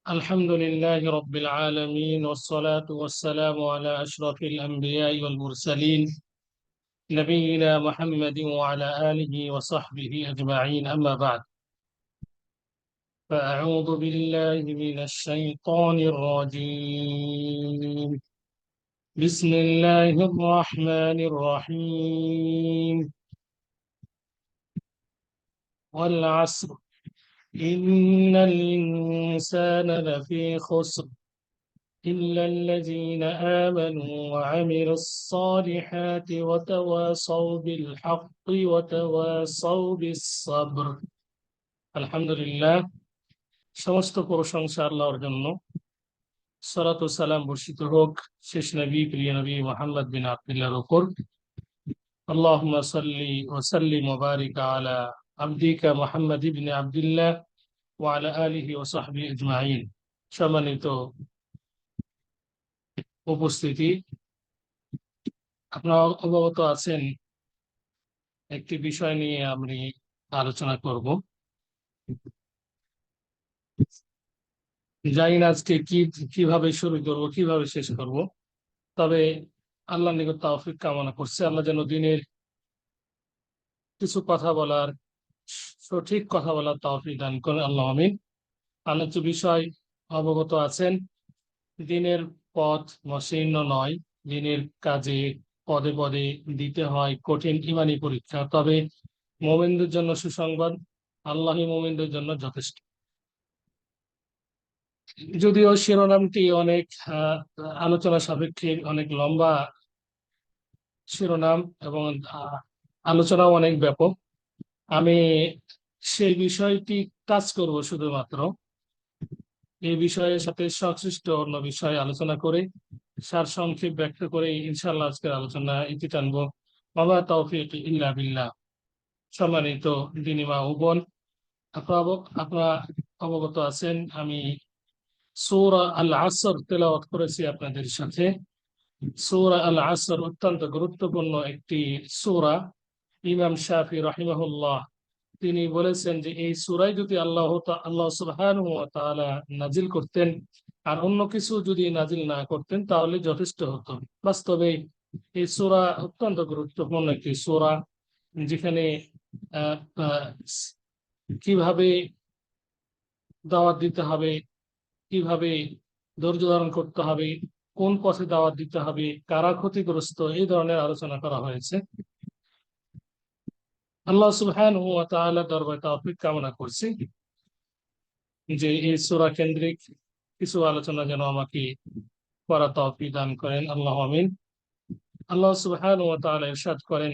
الحمد لله رب العالمين والصلاة والسلام على أشرف الأنبياء والمرسلين نبينا محمد وعلى آله وصحبه أجمعين، أما بعد. فأعوذ بالله من الشيطان الرجيم. بسم الله الرحمن الرحيم. والعصر إن الإنسان لفي خسر إلا الذين آمنوا وعملوا الصالحات وتواصوا بالحق وتواصوا بالصبر. আলহামদুলিল্লাহ, সমস্ত প্রশংসা আল্লাহর জন্য। সালাতু সালাম বর্ষিত হোক শেষ নবী প্রিয় নবী মুহাম্মদ বিন আব্দুল্লাহর উপর। আল্লাহুম্মা সাল্লি ওয়া সাল্লিম ওয়া বারিক আলা আবদিকা মুহাম্মদ ইবনে আব্দুল্লাহ ওয়া আলা আলিহি ওয়া সাহবিহি আজমাইন। সম্মানিত উপস্থিতি, আপনারা অবগত আছেন একটি বিষয় নিয়ে আমি আলোচনা করব। জানি না আজকে কিভাবে শুরু করব, কিভাবে শেষ করব, তবে আল্লাহর নিকট তৌফিক কামনা করছি। আল্লাহ যেন দিনের কিছু কথা বলার, সঠিক কথা বলার তৌফিক দান করেন, আল্লাহ আমিন। আলোচ্য বিষয় অবগত আছেন, দিনের পথ মসৃণ নয়, দিনের কাজে পদে পদে দিতে হয় কঠিন ইমানি পরীক্ষা। তবে মুমিনদের জন্য সুসংবাদ, আল্লাহই মুমিনদের জন্য যথেষ্ট। যদিও শিরোনামটি অনেক আলোচনা সাপেক্ষে, অনেক লম্বা শিরোনাম এবং আলোচনাও অনেক ব্যাপক, আমি সেই বিষয়টি টাচ করব শুধুমাত্র। এই বিষয়ের সাথে সংশ্লিষ্ট অন্য বিষয়ে আলোচনা করে সার সংক্ষেপ ব্যক্ত করে ইনশাআল্লাহ আজকের আলোচনা ইতি টানবো। ওয়া তাওফীক ইল্লা বিল্লাহ। সম্মানিত দিনী মা ও বোন, আপনারা অবগত আছেন আমি সূরা আল আসর তেলাওয়াত করেছি আপনাদের সাথে। সূরা আল আসর অত্যন্ত গুরুত্বপূর্ণ একটি সূরা। ইমাম শাফি রাহিমাহুল্লাহ তিনি বলেছেন যে এই সূরায় যদি আল্লাহ সুবহানাহু ওয়া তাআলা নাজিল করতেন আর অন্য কিছু যদি নাজিল না করতেন তাহলে যথেষ্ট হতো। বাস্তবে এই সূরা অত্যন্ত গুরুত্বপূর্ণ একটি সূরা, যেখানে কিভাবে দাওয়াত দিতে হবে, কিভাবে ধৈর্য ধারণ করতে হবে, কোন পথে দাওয়াত দিতে হবে, কারা ক্ষতিগ্রস্ত, এই ধরনের আলোচনা করা হয়েছে। আল্লাহ সুবহানাহু ওয়া তাআলা দরবারে তৌফিক কামনা করছি যে এই সূরা কেন্দ্রিক কিছু আলোচনা যেন আমাকে করা তৌফিক দান করেন, আল্লাহ আমিন। আল্লাহ সুবহানাহু ওয়া তাআলা ইরশাদ করেন,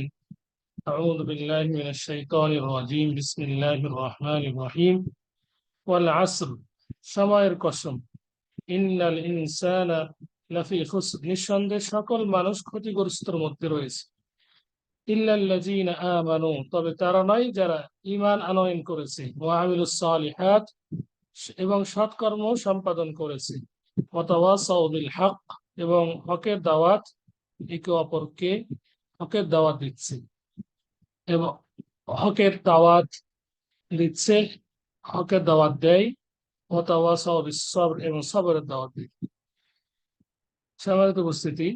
আউযু বিল্লাহি মিনাশ শাইতানির রাজীম, বিসমিল্লাহির রহমানির রহিম। ওয়াল আসর, সময়ের কসম। ইন্নাল ইনসানা লাফি খুসর, নিঃসন্দেহে সকল মানুষ ক্ষতিগ্রস্তর মধ্যে রয়েছে। ইল্লাল্লাযীনা আমানু, তবে তারা নয় যারা ঈমান আনয়ন করেছে, ওয়া আমিলুস সালিহাত, এবং সৎকর্ম সম্পাদন করেছে, ওয়া তাওয়াসাউ বিল হক, এবং হকের দাওয়াত, একে অপরকে হকের দাওয়াত দিচ্ছে এবং হকের দাওয়াত দিচ্ছে, হকের দাওয়াত দেয়, ওয়া তাওয়াসাউ বিস সবর, এবং সবরের দাওয়াত দেয়। সম্মানিত উপস্থিতি,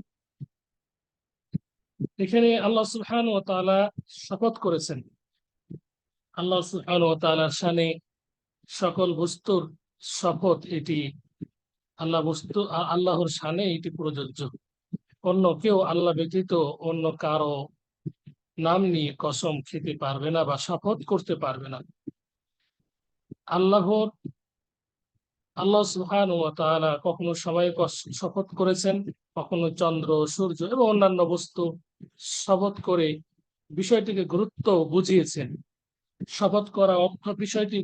এখানে আল্লাহ সুবহানাহু ওয়া তাআলা শপথ করেছেন। আল্লাহ সুবহানাহু ওয়া তাআলার শানে সকল বস্তুর শপথ, এটি আল্লাহর শানে এটি প্রযোজ্য। অন্য কেউ আল্লাহ ব্যতীত অন্য কারো নাম নিয়ে কসম খেতে পারবে না বা শপথ করতে পারবে না। আল্লাহ সুবহানাহু ওয়া তাআলা কখনো সময়ের শপথ করেছেন, কখনো চন্দ্র, সূর্য এবং অন্যান্য বস্তু শপথ করে বিষয়টিকে গুরুত্ব বুঝিয়েছেন। শপথ করা অর্থ বিষয়টি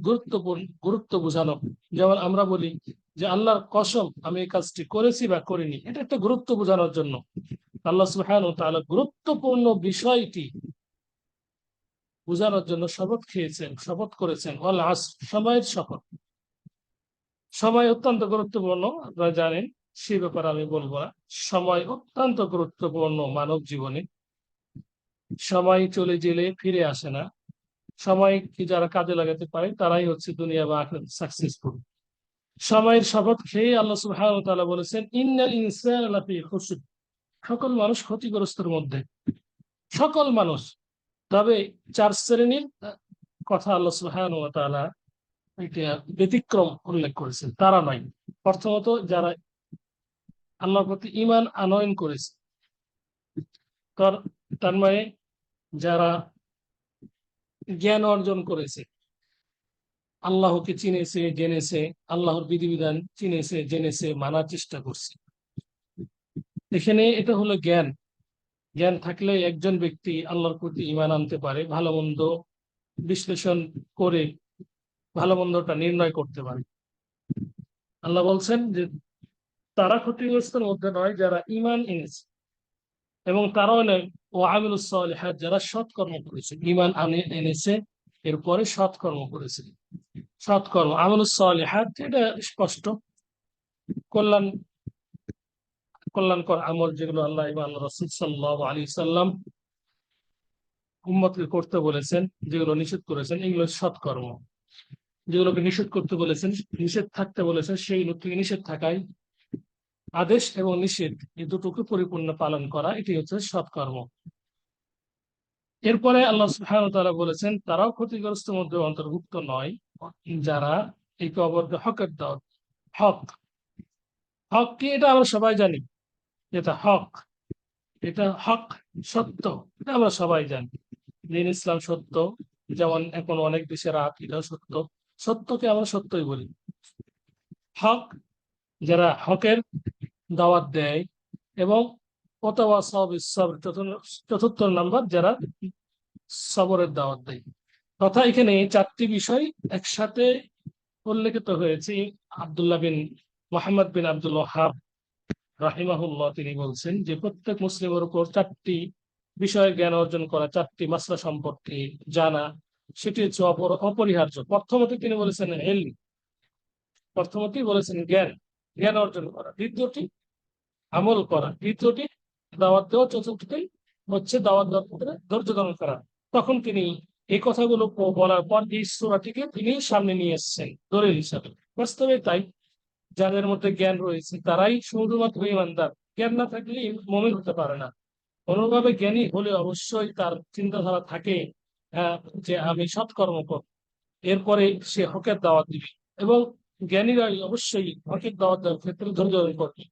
গুরুত্ব বোঝানো। যেমন আমরা বলি যে আল্লাহর কসম আমি এই কাজটি করেছি বা করিনি, এটা একটা গুরুত্ব বোঝানোর জন্য। আল্লাহ সুবহানাহু ওয়া তাআলা গুরুত্বপূর্ণ বিষয়টি বোঝানোর জন্য শপথ করেছেন। ওয়াল আসর, সময়ের শপথ। সময় অত্যন্ত গুরুত্বপূর্ণ, আপনারা জানেন, সে ব্যাপারে আমি বলবো না। সময় অত্যন্ত গুরুত্বপূর্ণ মানব জীবনে। সময় চলে গেলে ফিরে আসে না। সময় কি যারা কাজে লাগাতে পারে তারাই হচ্ছে দুনিয়া বা আখিরাতে সাকসেসফুল। সময়ের শপথ খেয়ে আল্লাহ সুবহানাহু ওয়া তাআলা বলেছেন, ইন্নাল ইনসানা লাফি খুসর, সকল মানুষ ক্ষতিগ্রস্তের মধ্যে, সকল মানুষ। তবে চার শ্রেণীর কথা আল্লাহ সুবহানাহু ওয়া তাআলা এটা ব্যতিক্রম উল্লেখ করেছেন, তারা নয়। প্রথমত, যারা আল্লাহর প্রতি ঈমান আনয়ন করেছে, তার তার মানে যারা জ্ঞান অর্জন করেছে, আল্লাহকে চিনেছে জেনেছে, আল্লাহর বিধিবিধান চিনেছে জেনেছে, মানার চেষ্টা করছে। এখানে এটা হলো জ্ঞান। জ্ঞান থাকলে একজন ব্যক্তি আল্লাহর প্রতি ঈমান আনতে পারে, ভালো মন্দ বিশ্লেষণ করে ভালো মন্দটা নির্ণয় করতে পারে। আল্লাহ বলছেন যে তারা ক্ষতিগ্রস্তের মধ্যে নয় যারা ঈমান এনেছে, এবং তারাও নয় ও আমিলুস সালিহাত, যারা সৎকর্ম করেছে। ঈমান এনেছে, এরপরে সৎকর্ম করেছে। সৎকর্ম আমিলুস সালিহাত, এটা স্পষ্ট কল্যাণ কল্যাণকর আমল, যেগুলো আল্লাহ এবং আল্লাহ রাসূল সাল্লাল্লাহু আলাইহি সাল্লাম উম্মতকে করতে বলেছেন, যেগুলো নিষেধ করেছেন, এগুলো সৎকর্ম। যেগুলোকে নিষেধ করতে বলেছেন, নিষেধ থাকতে বলেছেন, সেই থেকে নিষেধ থাকায় আদেশ এবং নিষেধ এই দুটোকে পরিপূর্ণ পালন করা, এটি হচ্ছে সৎকর্ম। এরপরে আল্লাহ সুবহানাহু ওয়া তাআলা বলেছেন তারাও ক্ষতিগ্রস্তের মধ্যে অন্তর্ভুক্ত নয় যারা একে অপরকে হকের দাওয়াত। হক, হক কি এটা আমরা সবাই জানি, এটা হক, এটা হক, সত্য, এটা আমরা সবাই জানি। দিন ইসলাম সত্য, যেমন এখন অনেক দেশের আকীদাও সত্য। সত্যকে আমরা সত্যই বলি। হক, যারা হকের দাওয়াত দেয়, এবং ওয়াতাওয়াসাউ বিস-সাবর, চতুর্থ নাম্বার যারা সবরের দাওয়াত দেয়। তথা এখানে চারটি বিষয় একসাথে উল্লেখিত হয়েছে। আব্দুল্লাহ বিন মুহাম্মদ বিন আব্দুল ওয়াহ্হাব রাহিমাহুল্লাহ তিনি বলছেন যে প্রত্যেক মুসলিমের উপর চারটি বিষয়ের জ্ঞান অর্জন করা, চারটি মাসলা সম্পর্কে জানা, সেটি হচ্ছে অপরিহার্য। প্রথমত তিনি বলেছেন ইলম, প্রথমটি বলেছেন জ্ঞান, জ্ঞান অর্জন করা। দ্বিতীয়টি আমল করা, তৃতীয়টি দাওয়াত দেওয়া, চতুর্থটি হচ্ছে দাওয়াত দেওয়ার ক্ষেত্রে ধৈর্য ধারণ করা। তখন তিনি এই কথাগুলো বলার পর এই সূরাটিকে তিনি সামনে নিয়ে এসেছেন দলিল হিসাবে। বাস্তবে তাই, যাদের মধ্যে জ্ঞান রয়েছে তারাই শুধুমাত্র ঈমানদার। জ্ঞান না থাকলে মুমিন হতে পারে না। কোনোভাবে জ্ঞানী হলে অবশ্যই তার চিন্তাধারা থাকে যে আমি সৎকর্ম করব, এরপরে সে হকের দাওয়াত দিবে, এবং জ্ঞানীরাই অবশ্যই হকের দাওয়াত দেওয়ার ক্ষেত্রে ধৈর্য ধারণ করবে।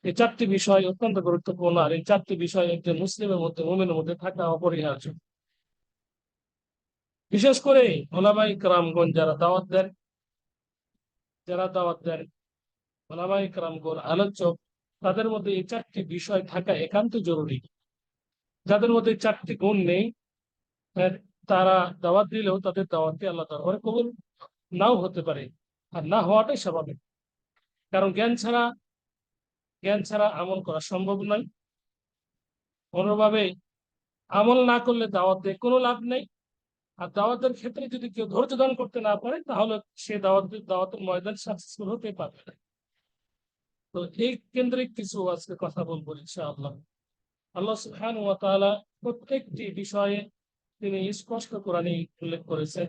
এই চারটি বিষয় অত্যন্ত গুরুত্বপূর্ণ, আর এই চারটি বিষয় একজন মুসলিমের মধ্যে, মুমিনের মধ্যে থাকা অপরিহার্য। বিশেষ করে ওলামায়ে কেরামগণ যারা দাওয়াত দেন, যারা দাওয়াত দেন, ওলামায়ে কেরামগণ আলোচক, তাদের মধ্যে এই চারটি বিষয় থাকা একান্ত জরুরি। যাদের মধ্যে এই চারটি গুণ নেই, আহ, তারা দাওয়াত দিলেও তাদের দাওয়াতকে আল্লাহ দরবারে কবুল নাও হতে পারে, আর না হওয়াটাই স্বাভাবিক। কারণ জ্ঞান ছাড়া আমল করা সম্ভব নয়। কোনোভাবে আমল না করলে দাওয়াত দিয়ে কোনো লাভ নেই। আর দাওয়াতের ক্ষেত্রে যদি কেউ ধৈর্য ধারণ করতে না পারে, তাহলে সে দাওয়াতের ময়দান সাকসেসফুল হতে পারবে না। তো এই কেন্দ্রিক কিছু আজকে কথা বলবো ইনশাআল্লাহ। আল্লাহ সুবহানাহু ওয়া তাআলা প্রত্যেকটি বিষয়ে তিনি স্পষ্ট কোরআনে উল্লেখ করেছেন।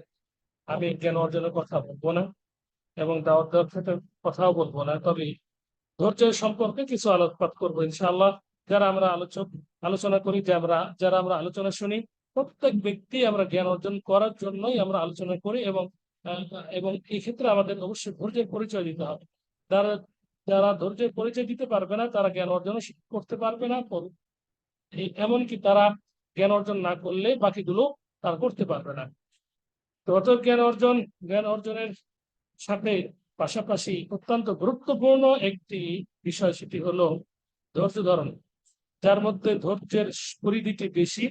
আমি জ্ঞান অর্জনের কথা বলবো না, এবং দাওয়াত দেওয়ার ক্ষেত্রে কথাও বলবো না, তবে ধৈর্যের সম্পর্কে কিছু আলোকপাত করবো ইনশাআল্লাহ। যারা আমরা আলোচনা করি, যারা আমরা আলোচনা শুনি, প্রত্যেক ব্যক্তি আমরা জ্ঞান অর্জন করার জন্যই আমরা আলোচনা করি, এবং এই ক্ষেত্রে আমাদের অবশ্যই ধৈর্যের পরিচয় দিতে হবে। যারা যারা ধৈর্যের পরিচয় দিতে পারবে না, তারা জ্ঞান অর্জন করতে পারবে না। এমনকি তারা জ্ঞান অর্জন না করলে বাকিগুলো তারা করতে পারবে না। তত জ্ঞান অর্জনের সাথে পাশাপাশি অত্যন্ত গুরুত্বপূর্ণ একটি বিষয়, সেটি হলো ধৈর্য ধারণ। যার মধ্যে ধৈর্যের পরিধিটি বেশি,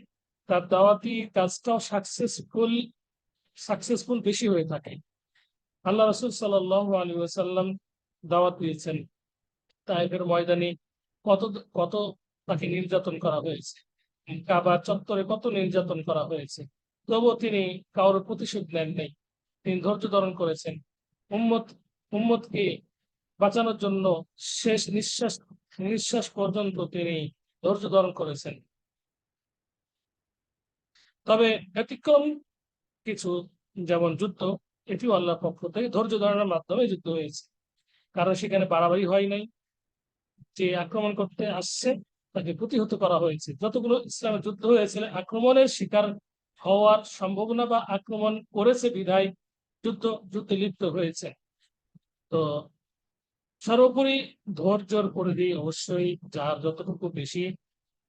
তার দাওয়াতি কাজটাও সাকসেসফুল বেশি হয়ে থাকে। আল্লাহ রাসূল সাল্লাল্লাহু আলাইহি ওয়াসাল্লাম দাওয়াত দিয়েছেন, তায়েফের ময়দানে কত কত তাকে নির্যাতন করা হয়েছে, কাবা চত্বরে কত নির্যাতন করা হয়েছে, তবুও তিনি কারোর প্রতিশোধ নেন নাই। তিনি ধৈর্য ধারণ করেছেন। উম্মত উম্মতকে বাঁচানোর জন্য শেষ নিঃশ্বাস পর্যন্ত তিনি ধৈর্য ধারণ করেছেন। তবে ব্যতিক্রম কিছু, যেমন যুদ্ধ, এটিও আল্লাহর পক্ষ থেকে ধৈর্য ধারণের মাধ্যমে যুদ্ধ হয়েছে। কারণ সেখানে বাড়াবাড়ি হয় নাই। যে আক্রমণ করতে আসছে তাকে প্রতিহত করা হয়েছে। যতগুলো ইসলামের যুদ্ধ হয়েছে আক্রমণের শিকার হওয়ার সম্ভাবনা বা আক্রমণ করেছে বিধায় যুদ্ধে লিপ্ত হয়েছে। তো সর্বোপরি ধৈর্যর পরিধি অবশ্যই যার যতটুকু বেশি,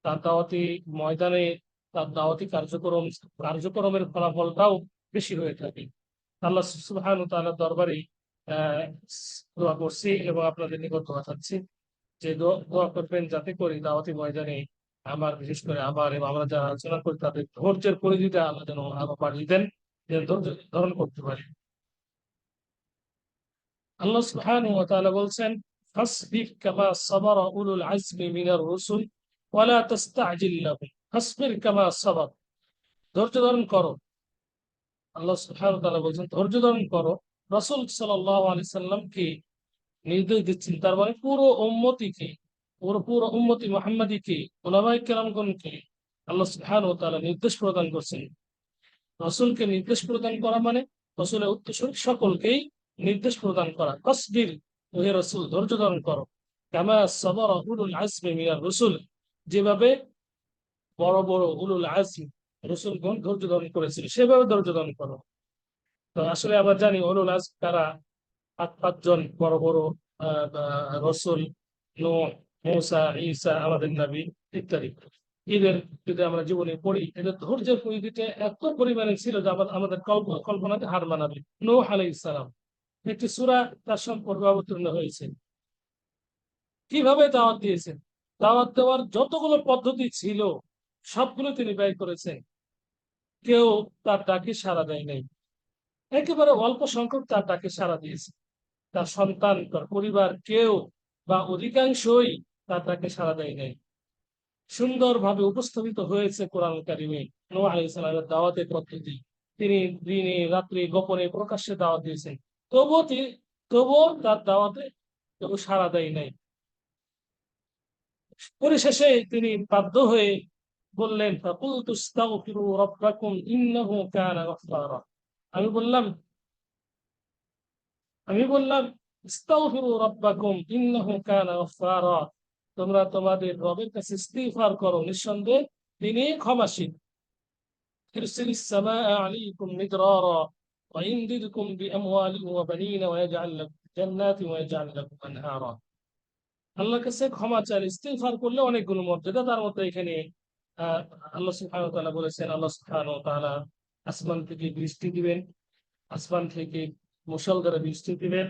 তার দাওয়াতি ময়দানে তার দাওয়াতি কার্যক্রমের ফলাফলটাও বেশি হয়ে থাকে। আল্লাহ সুবহানাহু ওয়া তাআলার দরবারে আহ দোয়া করছি এবং আপনাদের নিকট দোয়া চাচ্ছি যে দোয়া করবেন যাতে করে দাওয়াতি ময়দানে বিশেষ করে এবং আমরা যারা আলোচনা করি তাদের ধৈর্যের পরিধিটা আল্লাহ যেন আরো বাড়িয়ে দেন, যেন ধৈর্য ধারণ করতে পারে। আল্লাহ সুবহানাহু ওয়া তাআলা বলছেন, ফাসবির কামা সাবারা উলুল আজমি মিনার রুসুল ওয়া লা তাস্তাজিল লাহুম। ফাসবির কামা সাবার, ধৈর্য ধারণ করো। আল্লাহ সুবহানাহু ওয়া তাআলা বলছেন ধৈর্য ধারণ করো। রাসূল সাল্লাল্লাহু আলাইহি সাল্লামকে নির্দেশ দিচ্ছেন, তার মানে পুরো উম্মতিকে, পুরো উম্মতি মুহাম্মাদীকে, উলামায়ে কেরামগণকে আল্লাহ সুবহানাহু ওয়া তাআলা নির্দেশ প্রদান করছেন। রাসূলকে নির্দেশ প্রদান করা মানে রাসূলের উত্তরসূরি সকলকেই নির্দেশ প্রদান করা। তাসবির, হে রাসূল ধৈর্য ধারণ করো। কামা সাবারা উলুল আজমি মিনার রুসুল, যেভাবে বড় বড় উলুল আজম রাসূলগণ ধৈর্য ধারণ করেছিল সেভাবে ধৈর্য ধারণ করো। তো আসলে আমরা জানি উলুল আজম কারা, পাঁচজন বড় বড় রসুল, নূহ, মূসা, ঈসা, আমাদের নবী ইত্যাদি। এদের যদি আমরা জীবনে পড়ি, এদের ধৈর্যের পরিধিটা এত পরিমাণে ছিল যে আমাদের কল্পনাকে হার মানাবে। নূহ আলাইহিস সালাম, একটি সূরা তার সম্পর্কে অবতীর্ণ হয়েছে। কিভাবে দাওয়াত দিয়েছেন? দাওয়াত দেওয়ার যতগুলো পদ্ধতি ছিল সবগুলো তিনি ব্যয় করেছেন, কেউ তার ডাকে সাড়া দেয় নাই। একেবারে অল্প সংখ্যক তার ডাকে সাড়া দিয়েছে। তার সন্তান, তার পরিবার কেউ বা অধিকাংশই তাকে সাড়া দেয় নাই। সুন্দরভাবে উপস্থাপিত হয়েছে কোরআন কারিমে নূহ আলাইহিস সালামের দাওয়াতের পদ্ধতি। তিনি দিনে রাত্রে গোপনে প্রকাশ্যে দাওয়াত দিয়েছেন, তবুও তার দাওয়াতে কেউ সাড়া দেয় নাই। পরিশেষে তিনি বাধ্য হয়ে বললেন, ফাকুলতু ইস্তাগফিরু রাব্বাকুম ইন্নাহু কানা গাফফারা। আমি বললাম আমি বললাম ইস্তাগফিরু রাব্বাকুম ইন্নাহু কানা গাফফারা, তোমরা তোমাদের রবের কাছে ইস্তিগফার করো, নিঃসন্দেহে তিনি ক্ষমাশীল। ইরসিলিস সামাআ আলাইকুম মিদরারা ওয়া ইমদিদকুম বিআমওয়ালিন ওয়া বানিনা ওয়া ইয়াজআল লাকুম জান্নাতিন ওয়া ইয়াজআল লাকুম আনহারা। আল্লাহর কাছে ক্ষমা চাইলে ইস্তিগফার করলে অনেকগুলো মর্যাদা, তার মধ্যে এখানে আহ আল্লাহ সুবহানাহু ওয়া তাআলা বলেছেন, আল্লাহ সুবহানাহু ওয়া তাআলা আসমান থেকে বৃষ্টি দিবেন, আসমান থেকে মুষলধারে বৃষ্টি দিবেন,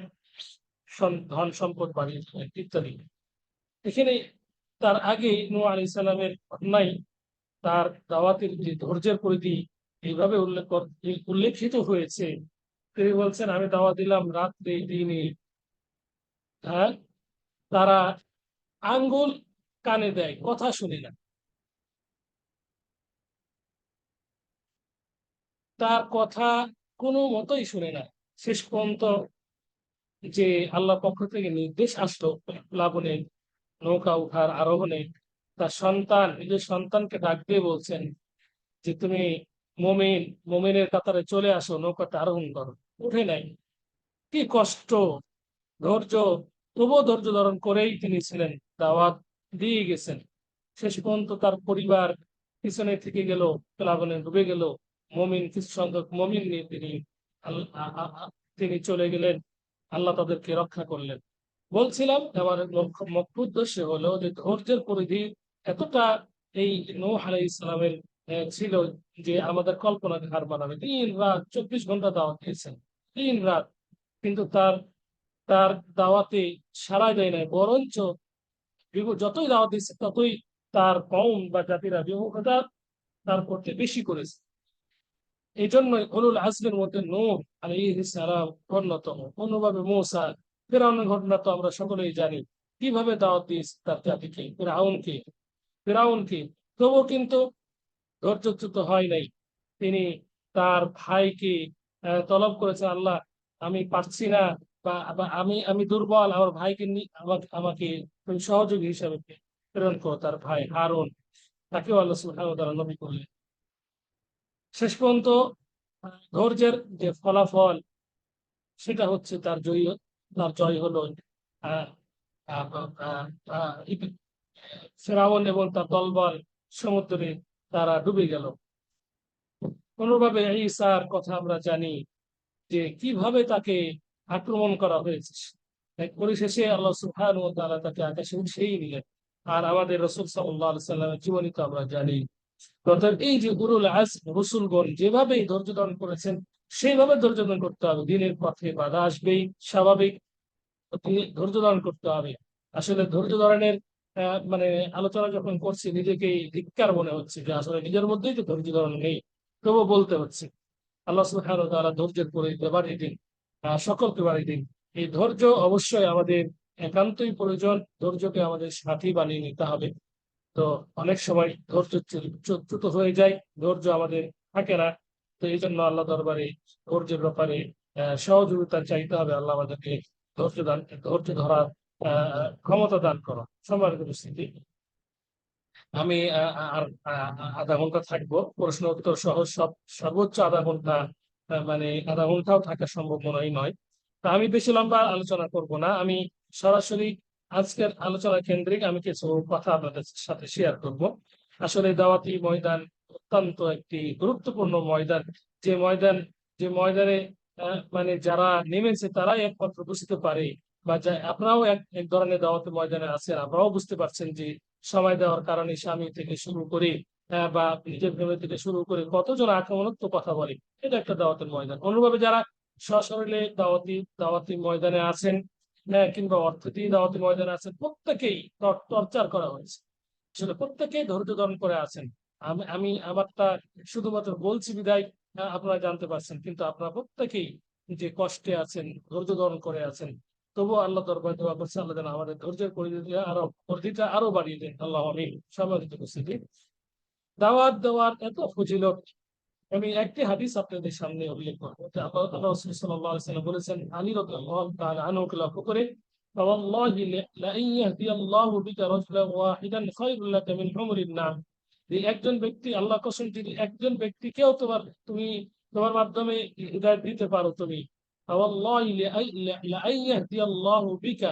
ধন সম্পদ বাড়িয়ে দিবেন ইত্যাদি। এখানে তার আগে নূহ আলাইহিস সালামের ঘটনায় তার দাওয়াতের যে ধৈর্যের পরিধি এইভাবে উল্লেখিত হয়েছে। তিনি বলছেন, আমি দাওয়াত দিলাম রাত্রে দিনে, হ্যাঁ, তারা আঙ্গুল কানে দেয়, কথা শুনে না, তার কথা কোনো মতোই শুনে না। শেষ পর্যন্ত যে আল্লাহর পক্ষ থেকে নির্দেশ আসলো প্লাবনে নৌকা উঠার আরোহণে, তার নিজের সন্তানকে ডাক দিয়ে বলছেন যে তুমি মোমেনের কাতারে চলে আসো, নৌকাটা আরোহণ করো। উঠে নাই। কি কষ্ট, ধৈর্য, তবুও ধৈর্য ধারণ করেই তিনি ছিলেন, দাওয়াত দিয়ে গেছেন। শেষ পর্যন্ত তার পরিবার পিছনে থেকে গেল, প্লাবনে ডুবে গেল। কিছু সংখ্যক মমিন নিয়ে তিনি চলে গেলেন, আল্লাহ তাদেরকে রক্ষা করলেন। বলছিলাম আমার মুখ্য উদ্দেশ্য হলো যে ধৈর্যের পরিধি এতটা এই নূহ আলাইহিস সালামের ছিল যে আমাদের কল্পনাকে হার মানাবে। 3 রাত 24 ঘন্টা দাওয়াত দিয়েছেন, 3 রাত, কিন্তু তার তার দাওয়াতে সাড়া দেয় নাই, বরঞ্চ যতই দাওয়াত দিচ্ছে ততই তার কওম বা জাতিরা বিমুখতা তার করতে বেশি করেছে। এই জন্যই উলুল আজমের মধ্যে নূহ আলাইহিস সালাম অন্যতম। অন্যভাবে মূসা, ফিরআউনের ঘটনা তো আমরা সকলেই জানি, কিভাবে দাওয়াত দিয়েছে তার জাতিকে, ফিরআউনকে। তবুও কিন্তু ধৈর্যচ্যুত হয় নাই। তিনি তার ভাইকে তলব করেছেন, আল্লাহ আমি পারছি না, বা আমি আমি দুর্বল, আমার ভাইকে আমাকে আমাকে তুমি সহযোগী হিসাবে প্রেরণ করো। তার ভাই হারুন, তাকেও আল্লাহ সুবহানাহু ওয়া তাআলা নবী করলেন। শেষ পর্যন্ত ধৈর্যের যে ফলাফল সেটা হচ্ছে তার জয় হলো আহ, আহ, আহ, আহ, ফেরাউন এবং তার দলবল সমুদ্রে তারা ডুবে গেল। কোনোভাবে ঈসার কথা আমরা জানি যে কিভাবে তাকে আক্রমণ করা হয়েছে। তাই পরিশেষে আল্লাহ সুবহানাহু ওয়া তাআলা তাকে আকাশে উঠিয়েই নিলেন। আর আমাদের রাসূল সাল্লাল্লাহু আলাইহি সাল্লামের জীবনী তো আমরা জানি। অর্থাৎ এই যে উলুল আজম রাসূলগণ যেভাবে ধৈর্য ধারণ করেছেন, সেইভাবে ধৈর্য ধারণ করতে হবে। দিনের পথে বাধা আসবেই, স্বাভাবিক, ধৈর্য ধারণ করতে হবে। আসলে ধৈর্য ধারণের মানে আলোচনা যখন করছি, নিজেকেই ধিক্কার মনে হচ্ছে যে আসলে নিজের মধ্যেই তো ধৈর্য ধারণ নেই, তবুও বলতে হচ্ছে। আল্লাহ সুবহানাহু ওয়া তাআলা ধৈর্যের পরিধি বাড়িয়ে দিন, সকলকে বাড়িয়ে দিন। এই ধৈর্য অবশ্যই আমাদের একান্তই প্রয়োজন। ধৈর্যকে আমাদের সাথী বানিয়ে নিতে হবে। তো অনেক সময় ধৈর্য চ্যুত হয়ে যায়, ধৈর্য আমাদের থাকে না। তো এই জন্য আল্লাহ দরবারে ধৈর্যের ব্যাপারে সহযোগিতা চাইতে হবে। আল্লাহ আমাদেরকে ধৈর্য ধরার ক্ষমতা দান করো। সম্মানিত উপস্থিতি, আমি আধা ঘন্টা থাকবো। প্রশ্ন উত্তর সহ সর্বোচ্চ আধা ঘন্টা, মানে আধা ঘন্টাও থাকা সম্ভব মনে হয় নয়। তা আমি বেশি লম্বা আলোচনা করব না। আমি সরাসরি আজকের আলোচনা কেন্দ্রিক আমি কিছু কথা আপনাদের সাথে শেয়ার করব। আসলে দাওয়াতি ময়দান অত্যন্ত একটি গুরুত্বপূর্ণ ময়দান। যে ময়দান যে ময়দানে মানে যারা নেমেছে তারাই একমাত্র বুঝতে পারে, বা আপনারাও এক এক ধরনের দাওয়াতি ময়দানে আছেন, আপনারাও বুঝতে পারছেন যে সময় দেওয়ার কারণে স্বামী থেকে শুরু করে বা নিজের ফ্যামিলি থেকে শুরু করে কতজন আক্রমণাত্মক কথা বলে। এটা একটা দাওয়াতের ময়দান। অনুভাবে যারা সশরীরে দাওয়াতি ময়দানে আছেন, কিংবা অর্থ দিয়ে দাওয়াতি ময়দানে আছেন, প্রত্যেকেই টর্চার করা হয়েছে। আসলে প্রত্যেকেই ধৈর্য ধারণ করে আছেন। আমি আমি আমারটা শুধুমাত্র বলছি বিদায় আপনারা জানতে পারছেন, কিন্তু আপনারা প্রত্যেকেই যে কষ্টে আছেন, ধৈর্য ধারণ করে আছেন। তবুও আল্লাহ দরবারে দোয়া করছে, আল্লাহ যেন আমাদের ধৈর্যের পরিধিটা আরো বাড়িয়ে দেন। আল্লাহ আমিন। সম্মানিত উপস্থিতি, দাওয়াত দেওয়ার এত ফজিলত। আমি একটি হাদিস আপনাদের সামনে উল্লেখ করবো যে আল্লাহ রাসূল সাল্লাল্লাহু আলাইহি ওয়াসাল্লাম বলেছেন, আলী রাদিয়াল্লাহু তাআলা আনহু লক্ষ্য করে, "ওয়াল্লাহি লা ইন ইয়াহদিয়াল্লাহু বিকা রাজুলান ওয়াহিদান খায়রুল লাকা মিন হুমরিন নাম।" যে একজন ব্যক্তি, আল্লাহ কসম, যদি একজন ব্যক্তিকেও তোমার মাধ্যমে হিদায়াত দিতে পারো তুমি, ওয়াল্লাহি লা ইন ইয়াহদিয়াল্লাহু বিকা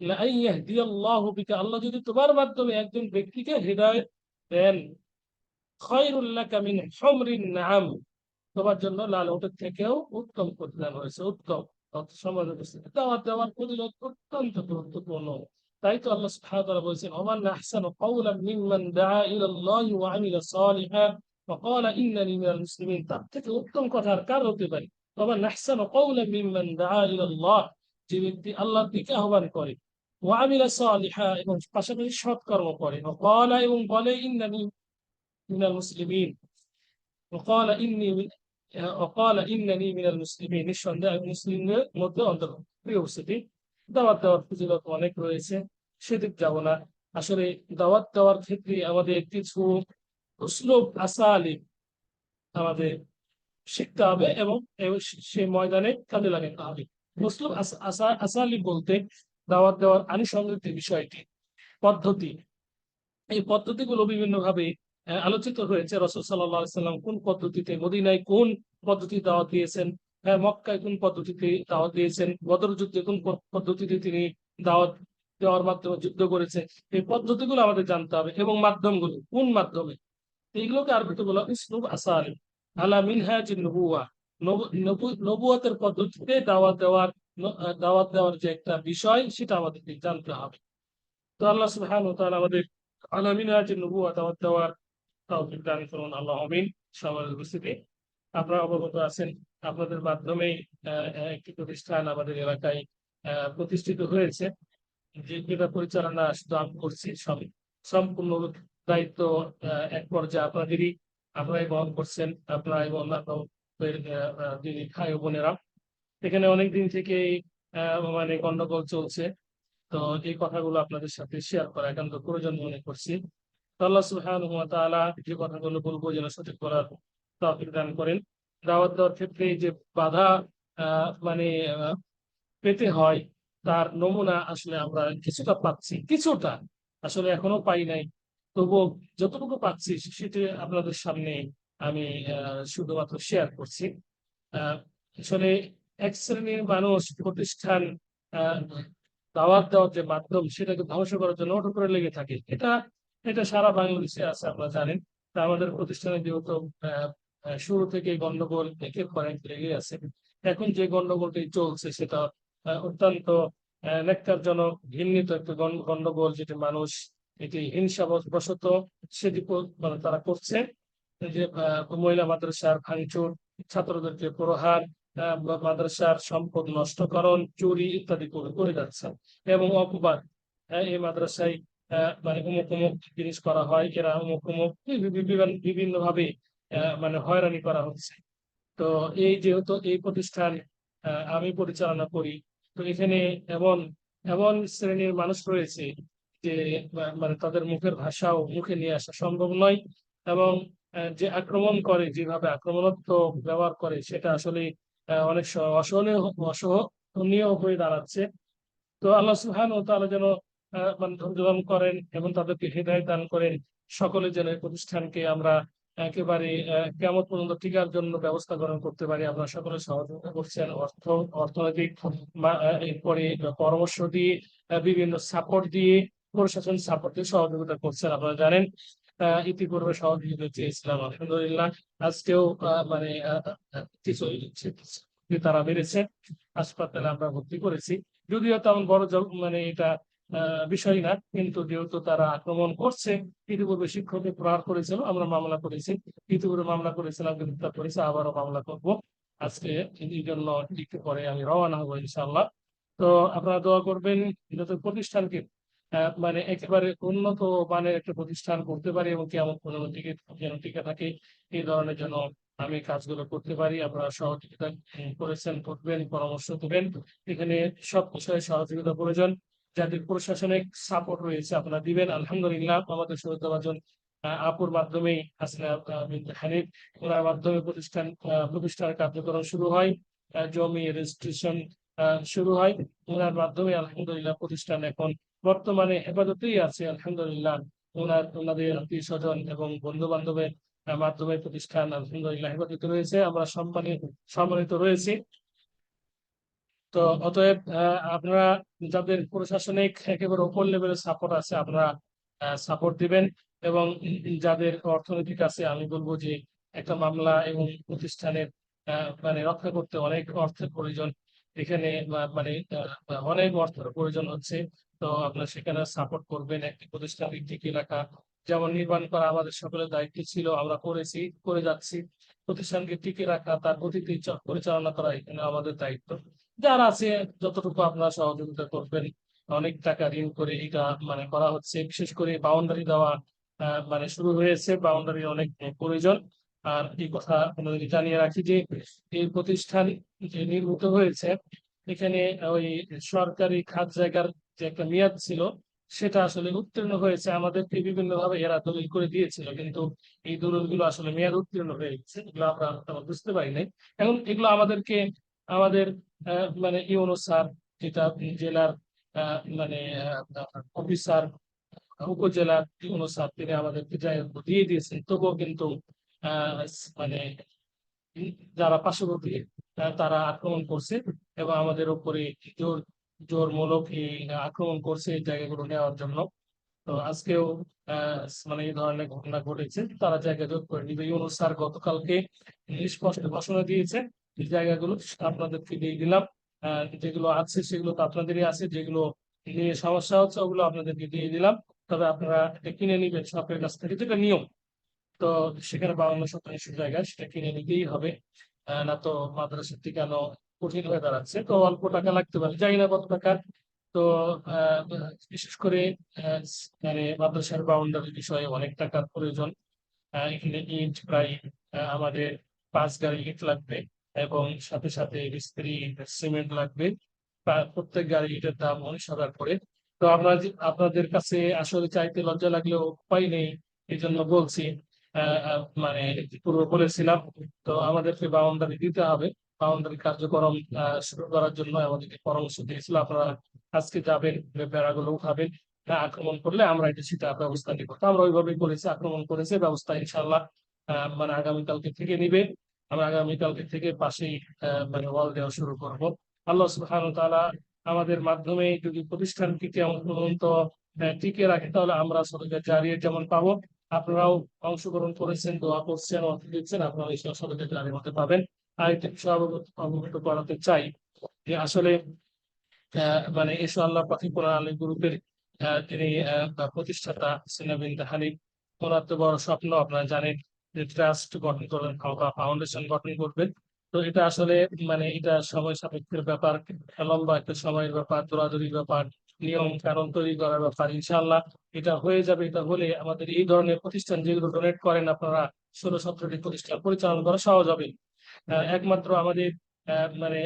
লা ইন ইয়াহদিয়াল্লাহু বিকা, আল্লাহ যদি তোমার মাধ্যমে একজন ব্যক্তিকে হিদায়াত দেন, খায়রুল লাকা মিন হুমরিন নাম, তোমার জন্য লাল উটের থেকেও উত্তম প্রতিদান হয়েছে। উত্তম সমাজ দাওয়াত দেওয়ার ফজিলত অত্যন্ত গুরুত্বপূর্ণ। তাই তো আল্লাহ সুবহানাহু ওয়া তাআলা বলেছেন, ওমান আহসানু কাওলাম মিম্মান দাআ ইলাল্লাহি ওয়া আমিলা সালিহান ওয়া ক্বালা ইন্নানি মিনাল মুসলিমিন। তার থেকে উত্তম কথা আর কার হতে পারে? ওমান আহসানু কাওলাম মিম্মান দাআ ইলাল্লাহ, যে ব্যক্তি আল্লাহর দিকে আহ্বান করে, ওয়া আমিলা সালিহা, এবং পাশাপাশি সৎকর্ম করে, ওয়া ক্বালা, এবং বলে, ইন্নানি মিনাল মুসলিমিন, وقال إني من وقال إنني من المسلمين, নিঃসন্দেহে আমি মুসলিমদের মধ্যে অন্তর্ভুক্ত। প্রিয় উপস্থিতি, দাওয়াত দেওয়ার ফজিলত অনেক রয়েছে, সেদিক যাব না। আসলে দাওয়াত দেওয়ার ক্ষেত্রে আমাদের কিছু উসলুব আসালিব আমাদের শিখতে হবে, এবং সেই ময়দানে কাজে লাগাতে হবে। উসলুব আসালিব বলতে দাওয়াত দেওয়ার আনুষঙ্গিক যে বিষয়টি, পদ্ধতি, এই পদ্ধতিগুলো বিভিন্ন ভাবে আলোচিত হয়েছে। রাসূল সাল্লাল্লাহু আলাইহি সাল্লাম কোন পদ্ধতিতে, মদিনায় কোন পদ্ধতি দাওয়াত দিয়েছেন, মক্কায় কোন পদ্ধতিতে দাওয়াত দিয়েছেন, বদর যুদ্ধে কোন পদ্ধতিতে তিনি দাওয়াত দেওয়ার মাধ্যমে যুদ্ধ করেছেন, এই পদ্ধতিগুলো আমাদের জানতে হবে, এবং মাধ্যমগুলো কোন মাধ্যমে, এইগুলোকে আরবিতে বলা হয় উসলুব আসালিব আলা মিনহাজিন নবুওয়া। নবুয়তের পদ্ধতিতে দাওয়াত দেওয়ার যে একটা বিষয়, সেটা আমাদেরকে জানতে হবে। তো আল্লাহ সুবহানাহু ওয়া তাআলা আমাদের আলা মিনহাজিন নবুওয়া দাওয়াত দেওয়ার তৌফিক দান করুন। আল্লাহ আমিন। সবার উপস্থিতি, আপনারা অবগত আছেন, আপনাদের মাধ্যমেই একটি প্রতিষ্ঠান আমাদের এলাকায় প্রতিষ্ঠিত হয়েছে, যেটা পরিচালনা শুধু আমি করছি, সম্পূর্ণ দায়িত্ব এক পর্যায়ে আপনারাই বহন করছেন, আপনারা এবং অন্যান্য দিনী ভাই ও বোনেরা। এখানে অনেক দিন থেকে মানে গন্ডগোল চলছে। তো এই কথাগুলো আপনাদের সাথে শেয়ার করা একান্ত প্রয়োজন মনে করছি। তো আল্লাহ সুবহানাহু ওয়া তাআলা যে কথাগুলো বলবো যেন সঠিক করার তৌফিক দান করেন। দাওয়াত দেওয়ার ক্ষেত্রে যে বাধা মানে পেতে হয়, তার নমুনা আসলে আমরা কিছুটা পাচ্ছি, কিছুটা আসলে এখনো পাই নাই। তবুও যতটুকু পাচ্ছি সেটি আপনাদের সামনে আমি শুধুমাত্র শেয়ার করছি। আসলে এক শ্রেণীর মানুষ প্রতিষ্ঠান দাওয়াত দেওয়ার যে মাধ্যম সেটাকে ধ্বংস করার জন্য ওটা করে লেগে থাকে। এটা এটা সারা বাংলাদেশে আছে, আপনারা জানেন। তা আমাদের প্রতিষ্ঠানে যেহেতু আহ, শুরু থেকে গন্ডগোল একের পর এক লেগে আছে, এখন যে গন্ডগোলটি চলছে সেটা অত্যন্ত ন্যাক্কারজনক, ঘৃণিত একটা গন্ডগোল, যেটি মানুষ এটি হিংসা বশত সেটি মানে তারা করছে। যে মহিলা মাদ্রাসার ভাঙচুর, ছাত্রদেরকে প্রহার, মাদ্রাসার সম্পদ নষ্টকরণ, চুরি ইত্যাদি করে করে যাচ্ছে এবং অপবাদ। এই মাদ্রাসায় মানে অমুক অমুক জিনিস করা হয়, এরা অমুক অমুক বিভিন্ন ভাবে মানে হয়রানি করা হচ্ছে। তো এই যেহেতু এই প্রতিষ্ঠান আমি পরিচালনা করি, তো এখানে এমন এমন শ্রেণীর মানুষ রয়েছে যে মানে তাদের মুখের ভাষাও মুখে নিয়ে আসা সম্ভব নয়, এবং যে আক্রমণ করে, যেভাবে আক্রমণাত্মক ব্যবহার করে, সেটা আসলে অনেক অসহনীয় অসহনীয় হয়ে দাঁড়াচ্ছে। তো আল্লাহ সুবহানাহু ওয়া তাআলা যেন মানে ধৈর্য দান করেন এবং তাদেরকে হৃদায়ত দান করেন। সকলে যেন এই প্রতিষ্ঠানকে আমরা একেবারে কিয়ামত পর্যন্ত টিকার জন্য ব্যবস্থা গ্রহণ করতে পারি। আমরা সকলে সহযোগিতা করছেন, অর্থনৈতিক এরপরে পরামর্শ দিয়ে, বিভিন্ন সাপোর্ট দিয়ে, প্রশাসন সাপোর্ট দিয়ে সহযোগিতা করছেন। আপনারা জানেন ইতিপূর্বে সহযোগিতা চেয়েছিলাম, আলহামদুলিল্লাহ আজকেও মানে কিছু তারা বেড়েছে, হাসপাতালে আমরা ভর্তি করেছি। যদিও তেমন বড় মানে এটা বিষয় না, কিন্তু যেহেতু তারা আক্রমণ করছে, ইতিপূর্বে শিক্ষককে প্রহার করেছিল, আমরা মামলা করেছি। ইতিপূর্বে মামলা করেছিলাম, গ্রেফতার করেছি, আবারও মামলা করব আজকে। এই জন্য একটু পরে আমি রওনা হবো ইনশাআল্লাহ। তো আপনারা দোয়া করবেন যাতে প্রতিষ্ঠানকে মানে একেবারে উন্নত মানের একটা প্রতিষ্ঠান করতে পারি এবং কিয়ামত পর্যন্ত টিকে যেন টিকে থাকে, এই ধরনের জন্য আমি কাজগুলো করতে পারি। আপনারা সহযোগিতা করেছেন, করবেন, পরামর্শ দেবেন। এখানে সব বিষয়ে সহযোগিতা প্রয়োজন, যাদের প্রশাসনিক সাপোর্ট রয়েছে আপনারা দিবেন। আলহামদুলিল্লাহ আমাদের সুবিধাভাজন আপুর মাধ্যমেই হাসিনা বিনতে হানিফ, ওনার মাধ্যমে প্রতিষ্ঠানের কার্যক্রম শুরু হয়, জমি রেজিস্ট্রেশন শুরু হয় ওনার মাধ্যমে। আলহামদুলিল্লাহ প্রতিষ্ঠান এখন বর্তমানে হেফাজতেই আছে, আলহামদুলিল্লাহ। ওনাদের আত্মীয় স্বজন এবং বন্ধু বান্ধবের মাধ্যমে প্রতিষ্ঠান আলহামদুলিল্লাহ হেফাজতে রয়েছে, আমরা সম্মানিত রয়েছি। তো অতএব আপনারা যাদের প্রশাসনিক একেবারে উপর লেভেলের সাপোর্ট আছে, আপনারা সাপোর্ট দিবেন। এবং যাদের অর্থনৈতিক আছে, আমি বলবো যে একটা মামলা এবং প্রতিষ্ঠানের মানে রক্ষা করতে অনেক অর্থের প্রয়োজন। এখানে মানে অনেক অর্থের প্রয়োজন হচ্ছে। তো আপনারা সেখানে সাপোর্ট করবেন। একটি প্রতিষ্ঠানকে টিকিয়ে রাখা, যেমন নির্মাণ করা আমাদের সকলের দায়িত্ব ছিল, আমরা করেছি, করে যাচ্ছি। প্রতিষ্ঠানকে টিকিয়ে রাখা, তার গতিতে পরিচালনা করা এখানে আমাদের দায়িত্ব। যারা আছে যতটুকু আপনারা সহযোগিতা করবেন। অনেক টাকা ঋণ করে এটা মানে করা হচ্ছে, বিশেষ করে বাউন্ডারি দেওয়া মানে শুরু হয়েছে, বাউন্ডারি অনেক প্রয়োজন। আর এই কথা আপনাদের জানিয়ে রাখি যে এই প্রতিষ্ঠান যে নির্মিত হয়েছে, এখানে ওই সরকারি খাত জায়গার যে একটা মেয়াদ ছিল, সেটা আসলে উত্তীর্ণ হয়েছে। আমাদেরকে বিভিন্ন ভাবে এরা দলিল করে দিয়েছিল, কিন্তু এই দলিলগুলো আসলে মেয়াদ উত্তীর্ণ হয়ে গেছে, এগুলো আমরা তেমন বুঝতে পারি নাই। এখন এগুলো আমাদেরকে আমাদের মানে ইউনো স্যার, যেটা জেলার মানে অফিসার, উপজেলার ইউনো স্যার, তিনি আমাদেরকে দিয়ে দিয়েছেন। তবুও কিন্তু আহ, মানে যারা পার্শ্ববর্তী তারা আক্রমণ করছে এবং আমাদের উপরে জোর জোরমূলক এই আক্রমণ করছে এই জায়গাগুলো নেওয়ার জন্য। তো আজকেও আহ মানে এই ধরনের ঘটনা ঘটেছে, তারা জায়গা জোর করে নিবে। ইউনূস স্যার গতকালকে স্পষ্ট ঘোষণা দিয়েছে, এই জায়গাগুলো আপনাদেরকে দিয়ে দিলাম। যেগুলো আছে সেগুলো তো আপনাদেরই আছে, যেগুলো নিয়ে সমস্যা হচ্ছে ওগুলো আপনাদেরকে দিয়ে দিলাম। তবে আপনারা এটা কিনে নিবেন সরকারের কাছ থেকে, যেটা নিয়ম। তো সেখানে 52 শতাংশ জায়গা সেটা কিনে নিতেই হবে, না তো মাদ্রাসা টিকানো কঠিন হয়ে দাঁড়াচ্ছে। তো অল্প টাকা লাগতে পারে, জানি না কত টাকা। তো আহ, বিশেষ করে আহ, মানে মাদ্রাসার বাউন্ডারি বিষয়ে অনেক টাকার প্রয়োজন। এখানে ইট প্রায় আমাদের 5 গাড়ি ইট লাগবে, এবং সাথে সাথে মিস্ত্রি সিমেন্ট লাগবে। প্রত্যেক গাড়ি ইটের দাম 19,000 করে। তো আপনাদের কাছে আসলে চাইতে লজ্জা লাগলেও উপায় নেই, এই জন্য বলছি। মানে পূর্বে বলেছিলাম, তো আমাদেরকে বাউন্ডারি দিতে হবে। বাউন্ডারি কার্যক্রম শুরু করার জন্য আমাদেরকে পরামর্শ দিয়েছিল, আপনারা আজকে যাবেন, বেড়াগুলো উঠাবেন। আক্রমণ করলে আমরা এটা সেটা ব্যবস্থা নিব। তো আমরা ওইভাবেই করেছি, আক্রমণ করেছে, ব্যবস্থা ইনশাল্লাহ মানে আগামীকালকে থেকে নিবে। আমরা আগামীকালকে থেকে পাশেই মানে ওয়াল দেওয়া শুরু করব। আল্লাহ সুবহানাহু ওয়া তাআলা আমাদের মাধ্যমে যদি প্রতিষ্ঠানটি কেমন পর্যন্ত টিকে রাখে, তাহলে আমরা সদকা জারিয়া যেমন পাবো, আপনারাও অংশগ্রহণ করেছেন, দোয়া করছেন, অর্থ দিচ্ছেন, আপনারা এই সদকা জারিয়ার মধ্যে পাবেন। আর একটি বিষয় অবগত করাতে চাই যে আসলে মানে এসো আল্লাহ পাখি কোরআন আলী গ্রুপের যিনি প্রতিষ্ঠাতা সিনাবিন হানিফ, ওনার তো বড় স্বপ্ন, আপনারা জানেন যে ট্রাস্ট গঠন করবেন বা ফাউন্ডেশন গঠন করবেন। তো এটা আসলে মানে এটা সময় সাপেক্ষের ব্যাপার, লম্বা একটা সময়ের ব্যাপার, দৌড়াদৌড়ির ব্যাপার, নিয়ম কানুন তৈরি করার ব্যাপার। ইনশাআল্লাহ এটা হয়ে যাবে। এটা হলে আমাদের এই ধরনের প্রতিষ্ঠান যেগুলো ডোনেট করেন আপনারা, 16-17টি প্রতিষ্ঠান পরিচালনা করা সহজ হবে। একমাত্র আমাদের মানে